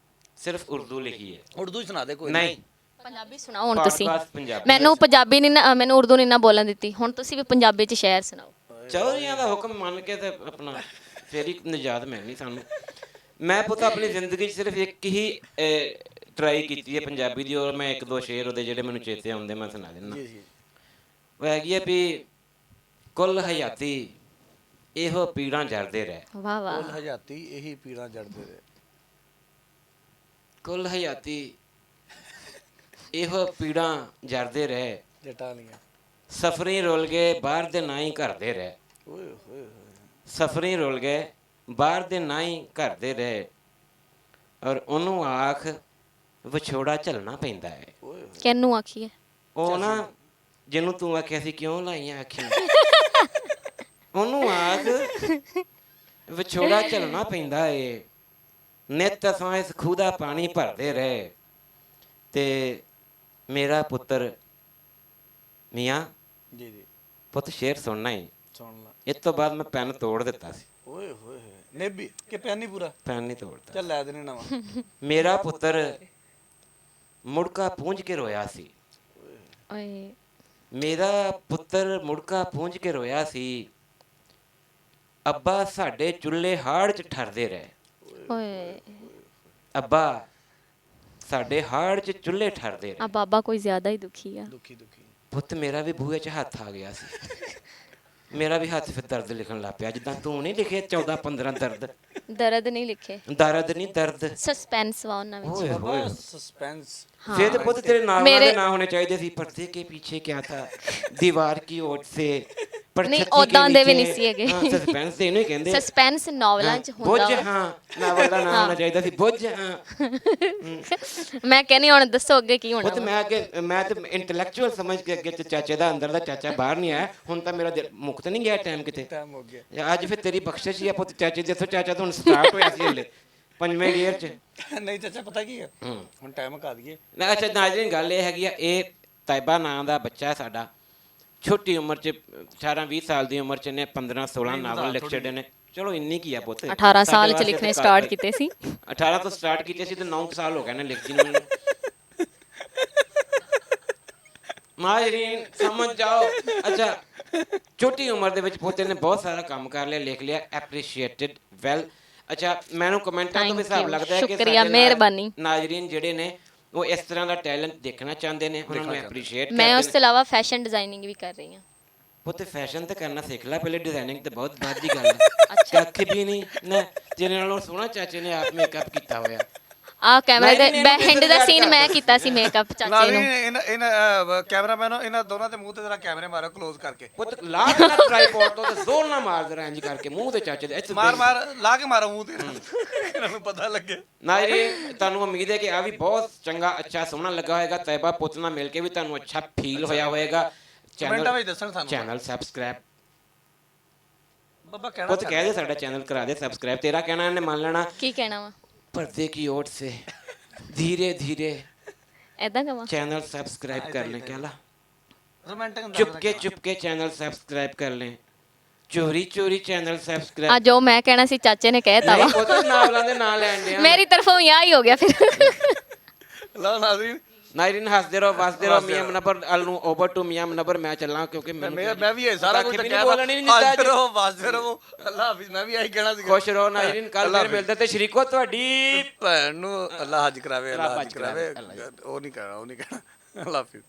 ਸਿਰਫ ਉਰਦੂ ਲਿਖੀ ਹੈ। ਉਰਦੂ 'ਚ ਸੁਣਾ ਦੇ ਕੋਈ ਨਹੀਂ, ਪੰਜਾਬੀ ਸੁਣਾਓ ਹੁਣ ਤੁਸੀਂ। Podcast ਪੰਜਾਬੀ ਮੈਨੂੰ ਪੰਜਾਬੀ ਨਹੀਂ ਨਾ, ਮੈਨੂੰ ਉਰਦੂ ਨਹੀਂ ਨਾ ਬੋਲਣ ਦਿੱਤੀ, ਹੁਣ ਤੁਸੀਂ ਵੀ ਪੰਜਾਬੀ 'ਚ ਸ਼ਾਇਰ ਸੁਣਾਓ। ਚੌਧਰੀਆਂ ਦਾ ਹੁਕਮ ਮੰਨ ਕੇ ਤੇ ਆਪਣਾ ਫੇਰ ਹੀ ਨਿਜਾਤ ਮਿਲਣੀ ਸਾਨੂੰ। ਮੈਂ ਪੁੱਤ ਆਪਣੀ ਜ਼ਿੰਦਗੀ 'ਚ ਸਿਰਫ ਇੱਕ ਹੀ ਟਰਾਈ ਕੀਤੀ ਹੈ ਪੰਜਾਬੀ ਦੀ, ਔਰ ਮੈਂ ਇੱਕ ਦੋ ਸ਼ੇਰ ਉਹਦੇ ਜਿਹੜੇ ਮੈਨੂੰ ਚੇਤੇ ਆਉਂਦੇ ਮੈਂ ਸੁਣਾ ਦਿੰਦਾ। ਜੀ ਜੀ। ਉਹ ਹੈਗੀ ਹੈ ਵੀ ਕੁੱਲ ਹਯਾਤੀ ਇਹੋ ਪੀੜਾਂ ਜਰਦੇ ਰਹਿ, ਵਾਹ ਵਾਹ। ਕੁੱਲ ਹਯਾਤੀ ਇਹੀ ਪੀੜਾਂ ਜੜਦੇ ਰਹੇ। ਕੁੱਲ ਹਯਾਤੀ ਇਹੋ ਪੀੜਾਂ ਜਰਦੇ ਰਹਿ, ਜਟਾਂ ਵਾਲੀਆਂ। ਸਫਰੀ ਰੁਲ ਗਏ ਬਾਹਰ ਦੇ ਨਾ ਹੀ ਘਰ ਦੇ ਰਹਿ, ਓਏ ਹੋਏ ਹੋਏ। ਸਫਰੀ ਰੁਲ ਗਏ ਬਾਹਰ ਦੇ ਨਾ ਹੀ ਘਰ ਦੇ ਰਹਿ, ਔਰ ਉਹਨੂੰ ਆਖ ਵਿਛੋੜਾ ਝੱਲਣਾ ਪੈਂਦਾ ਹੈ। ਓਏ ਹੋਏ। ਕਿਹਨੂੰ ਆਖੀਏ? ਉਹ ਨਾ ਜਿਹਨੂੰ ਤੂੰ ਆਖਿਆ ਸੀ ਕਿਉਂ ਲਾਈਆਂ ਅੱਖੀਆਂ, ਉਹਨੂੰ ਆਖ ਵਿਛੋੜਾ ਝੱਲਣਾ ਪੈਂਦਾ ਏ। ਨਿੱਤ ਅਸਾਂ ਇਸ ਖੂਹ ਦਾ ਪਾਣੀ ਭਰਦੇ ਰਹੇ, ਤੇ ਮੇਰਾ ਪੁੱਤਰ ਮੀਆਂ ਜੀ ਜੀ। ਪੁੱਤ ਸ਼ੇਰ ਸੁਣਨਾ ਹੀ। ਸੁਣ ਲਾ। ਇਸ ਤੋਂ ਬਾਅਦ ਮੈਂ ਪੈਨ ਤੋੜ ਦਿੱਤਾ ਸੀ, ਓਏ ਹੋਏ ਹੋਏ। ਨੇਬੀ ਕਿ ਪੈਨ ਨਹੀਂ ਪੂਰਾ? ਪੈਨ ਨਹੀਂ ਤੋੜਦਾ। ਚੱਲ ਲੈ ਦੇਣੇ ਨਵਾਂ। ਮੇਰਾ ਪੁੱਤਰ ਮੁੜਕਾ ਪੂੰਝ ਕੇ ਰੋਇਆ ਸੀ, ਓਏ ਮੇਰਾ ਪੁੱਤਰ ਮੁੜਕਾ ਪੂੰਝ ਕੇ ਰੋਇਆ ਸੀ, ਅੱਬਾ ਸਾਡੇ ਚੁੱਲ੍ਹੇ ਹਾੜ 'ਚ ਠਰਦੇ ਰਹੇ, ਓਏ, ਅੱਬਾ ਸਾਡੇ ਹਾੜ 'ਚ ਚੁੱਲ੍ਹੇ ਠਰਦੇ ਆ ਰਹੇ। ਬਾਬਾ ਕੋਈ ਜ਼ਿਆਦਾ ਹੀ ਦੁਖੀ ਆ। ਦੁਖੀ ਦੁਖੀ। ਪੁੱਤ ਮੇਰਾ ਵੀ ਬੂਹੇ 'ਚ ਹੱਥ ਆ ਗਿਆ ਸੀ, ਮੇਰਾ ਵੀ ਹੱਥ ਫਿਰ ਦਰਦ ਲਿਖਣ ਲੱਗ ਪਿਆ, ਜਿੱਦਾਂ ਤੂੰ ਨਹੀਂ ਲਿਖੇ 14-15 ਦਰਦ। ਦਰਦ ਨਹੀਂ ਲਿਖੇ, ਦਰਦ ਨਹੀਂ ਦਰਦ। ਸਸਪੈਂਸ ਵਾ ਉਹਨਾਂ ਵਿੱਚ। ਓਏ ਹੋਏ, सस्पेंस। फिर तो पुत्र तेरे नावल मेरे- ना होने चाहिए थी, पर्दे के पीछे क्या था, दीवार की ओर से, पर नहीं, छत्ती के ओदां दे भी नीचे। नहीं सी हैगे। हाँ, सस्पेंस ते इहनूं ही कहंदे। ਸਸਪੈਂਸ ਨੋਵਲਾਂ 'ਚ बुझ ਹੁੰਦਾ ਵਾ। हाँ, नावल दा नाम होना चाहिए थी, बुझ हाँ। ਮੈਂ ਕਹਿੰਦੀ ਹੁਣ ਦੱਸੋ ਅੱਗੇ ਕੀ ਹੋਣਾ ਉਹ ਤੇ ਮੈਂ ਤੇ ਇੰਟੈਲੈਕਚੁਅਲ ਸਮਝ ਕੇ ਅੱਗੇ ਤੇ ਚਾਚੇ ਦਾ ਅੰਦਰ ਦਾ ਚਾਚਾ ਬਾਹਰ ਨਹੀਂ ਆਇਆ, ਹੁਣ ਤਾਂ ਮੇਰਾ ਮੁੱਕ ਤਾਂ ਨਹੀਂ ਗਿਆ ਟਾਈਮ ਕਿਤੇ। टाइम हो गया। ਜਾਂ ਅੱਜ ਫਿਰ ਤੇਰੀ ਬਖਸ਼ਿਸ਼ ਹੀ ਆ ਪੁੱਤ, ਚਾਚੇ ਦੇ ਇੱਥੋਂ ਚਾਚਾ ਤਾਂ ਹੁਣ ਸਟਾਰਟ ਹੋਇਆ ਸੀ ਹਲੇ 5ਵੇਂ ਗੇਅਰ 'ਚ। नहीं चाचा पता की है? ਹੁਣ ਟਾਈਮ ਘਾ ਦਈਏ। ਨਾ ਅੱਛਾ ਨਾਜ਼ਰੀਨ ਗੱਲ ਇਹ ਹੈਗੀ ਆ, ਇਹ ਤਾਇਬਾ ਨਾਂ ਦਾ ਬੱਚਾ ਹੈ ਸਾਡਾ, ਛੋਟੀ ਉਮਰ 'ਚ 18-20 ਸਾਲ ਦੀ ਉਮਰ 'ਚ ਨੇ 15-16 ਨਾਵਲ ਲਿਖ ਛੱਡੇ ਨੇ। ਚਲੋ ਇੰਨੀ ਕੀ ਆ ਪੁੱਤ, 18 ਸਾਲ ਸਾਡੇ 'ਚ ਵਾਸਤੇ ਲਿਖਣੇ ਤਾਂ ਸਟਾਰਟ ਕੀਤੇ ਸੀ। 18 ਤੋਂ ਸਟਾਰਟ ਕੀਤੇ ਸੀ ਤੇ 9 ਸਾਲ ਹੋ ਗਏ ਨੇ ਲਿਖਦੀ ਨੂੰ ਮੈਨੂੰ। ਨਾਜ਼ਰੀਨ ਸਮਝ ਜਾਓ। ਅੱਛਾ ਛੋਟੀ ਉਮਰ ਦੇ ਵਿੱਚ ਪੋਤੇ ਨੇ ਬਹੁਤ ਸਾਰਾ ਕੰਮ ਕਰ ਲਿਆ, ਲਿਖ ਲਿਆ, ਐਪਰੀਸ਼ੀਏਟਡ ਵੈਲ। ਅੱਛਾ ਮੈਨੂੰ ਕਮੈਂਟਾਂ ਤੋਂ ਵੀ ਹਿਸਾਬ ਲੱਗਦਾ ਹੈ ਕਿ ਸ਼ੁਕਰੀਆ, ਸਾਡੇ ਮਿਹਰਬਾਨੀ। ਨਾਜ਼ਰੀਨ ਜਿਹੜੇ ਨੇ ਉਹ ਇਸ ਤਰ੍ਹਾਂ ਦਾ ਟੈਲੈਂਟ ਦੇਖਣਾ ਚਾਹੁੰਦੇ ਨੇ, ਉਹਨਾਂ ਨੂੰ ਐਪਰੀਸ਼ੀਏਟ ਮੈਂ ਉਸ ਕਰਦੇ ਤੋਂ ਇਲਾਵਾ ਫੈਸ਼ਨ ਡਿਜ਼ਾਈਨਿੰਗ ਵੀ ਕਰ ਰਹੀ ਹਾਂ। ਪੁੱਤ ਫੈਸ਼ਨ ਤੇ ਕਰਨਾ ਸਿੱਖ ਲੈ ਪਹਿਲੇ, ਡਿਜ਼ਾਈਨਿੰਗ ਤੇ ਬਹੁਤ ਬਾਅਦ ਦੀ ਗੱਲ ਹੈ। ਕੱਖ ਵੀ ਨਹੀਂ ਨਾ, ਜਿਹਦੇ ਨਾਲੋਂ ਸੋਹਣਾ ਚਾਚੇ ਨੇ ਆਪ ਮੇਕਅਪ ਕੀਤਾ ਹੋਇਆ। ਆ ਕੈਮਰਾ ਨਹੀਂ, ਦੇ ਨਹੀਂ, ਬੈਕ ਹੈਂਡ ਦਾ ਇਹਨੂੰ ਸੀਨ ਮੈਂ ਕੀਤਾ ਸੀ ਮੇਕਅਪ ਚਾਚੇ ਨਾਲ ਨੂੰ। ਇਹਨਾਂ ਕੈਮਰਾਮੈਨ ਇਹਨਾਂ ਦੋਨਾਂ ਦੇ ਮੂੰਹ ਤੇ ਜਰਾ ਕੈਮਰੇ ਮਾਰੋ ਕਲੋਜ਼ ਕਰਕੇ। ਪੁੱਤ ਲਾ ਕੇ ਨਾ ਟ੍ਰਾਈਪੋਡ ਤੋਂ ਤੇ ਜ਼ੋਰ ਨਾਲ ਮਾਰ ਦੇ ਇੰਜ ਕਰਕੇ ਮੂੰਹ ਤੇ ਚਾਚੇ ਦੇ ਇੱਥੇ ਮਾਰ ਮਾਰ ਲਾ ਕੇ ਮਾਰੋ ਮੂੰਹ ਤੇ ਇਹਨਾਂ ਨੂੰ ਪਤਾ ਲੱਗੇ। ਨਾਜ਼ਰੀਨ ਤੁਹਾਨੂੰ ਉਮੀਦ ਹੈ ਕਿ ਆ ਵੀ ਬਹੁਤ ਚੰਗਾ ਅੱਛਾ ਸੋਹਣਾ ਲੱਗਾ ਹੋਏਗਾ, ਤੈਬਾ ਪੁੱਤ ਨਾਲ ਮਿਲ ਕੇ ਵੀ ਤੁਹਾਨੂੰ ਅੱਛਾ ਫੀਲ ਹੋਇਆ ਹੋਏਗਾ। ਕਮੈਂਟਾਂ ਵਿੱਚ ਦੱਸਣ ਸਾਨੂੰ। ਚੈਨਲ ਸਬਸਕ੍ਰਾਈਬ ਬਾਬਾ ਕਹਿਣਾ ਪੁੱਤ ਕਹਿ ਦੇ ਸਾਡਾ ਚੈਨਲ ਕਰਾ ਦੇ ਸਬਸਕ੍ਰਾਈਬ, ਤੇਰਾ ਕਹਿਣਾ ਇਹਨੇ ਮੰਨ ਲੈਣਾ। ਕੀ ਕਹਿਣਾ ਵਾ? पर्दे की ओर से धीरे धीरे ਐਦਾਂ ਕਵਾਂ? चैनल सब्सक्राइब कर लें, क्या ला romantic Chupke Chupke channel subscribe कर लें, चोरी चोरी चैनल ਆ सब्सक्राइब ਜੋ ਮੈਂ ਕਹਿਣਾ ਸੀ ਚਾਚੇ ਨੇ ਕਹਿਤਾ ਵਾ। नहीं पुत्र नावलों दे नाम लैन दिया ਮੇਰੀ ਤਰਫੋਂ ਯਾ ਹੀ ਹੋ ਗਿਆ ਫਿਰ। ਲਓ ਨਾਜ਼ਰੀਨ नाज़रीन हंसदे रहो वसदे रहो। मियां मुनव्वर अल नु ओवर टू मियां मुनव्वर मैं चलना क्योंकि ਮੈਂ ਵੀ ਇਹ ਸਾਰਾ ਕੁਝ नहीं बोलना नहीं दिता ਹਾਜ਼ਰ ਰਹੋ ਵਾਜ਼ਰ ਰਹੋ। ਅੱਲਾ ਹਾਫਿਜ਼। ਮੈਂ ਵੀ ਇਹੀ ਕਹਿਣਾ ਸੀ। खुश रहो नाज़रीन, कल फिर मिलते ते शरीको ਤੁਹਾਡੀ ਭੈਣ ਨੂੰ ਅੱਲਾ ਹੱਜ ਕਰਾਵੇ, ਅੱਲਾ ਰੱਬ ਹੱਜ ਹੱਜ ਕਰਾਵੇ, ਕਰਾਵੇ। ਉਹ ਨਹੀਂ ਕਹਿਣਾ ਅੱਲਾ ਹਾਫਿਜ਼।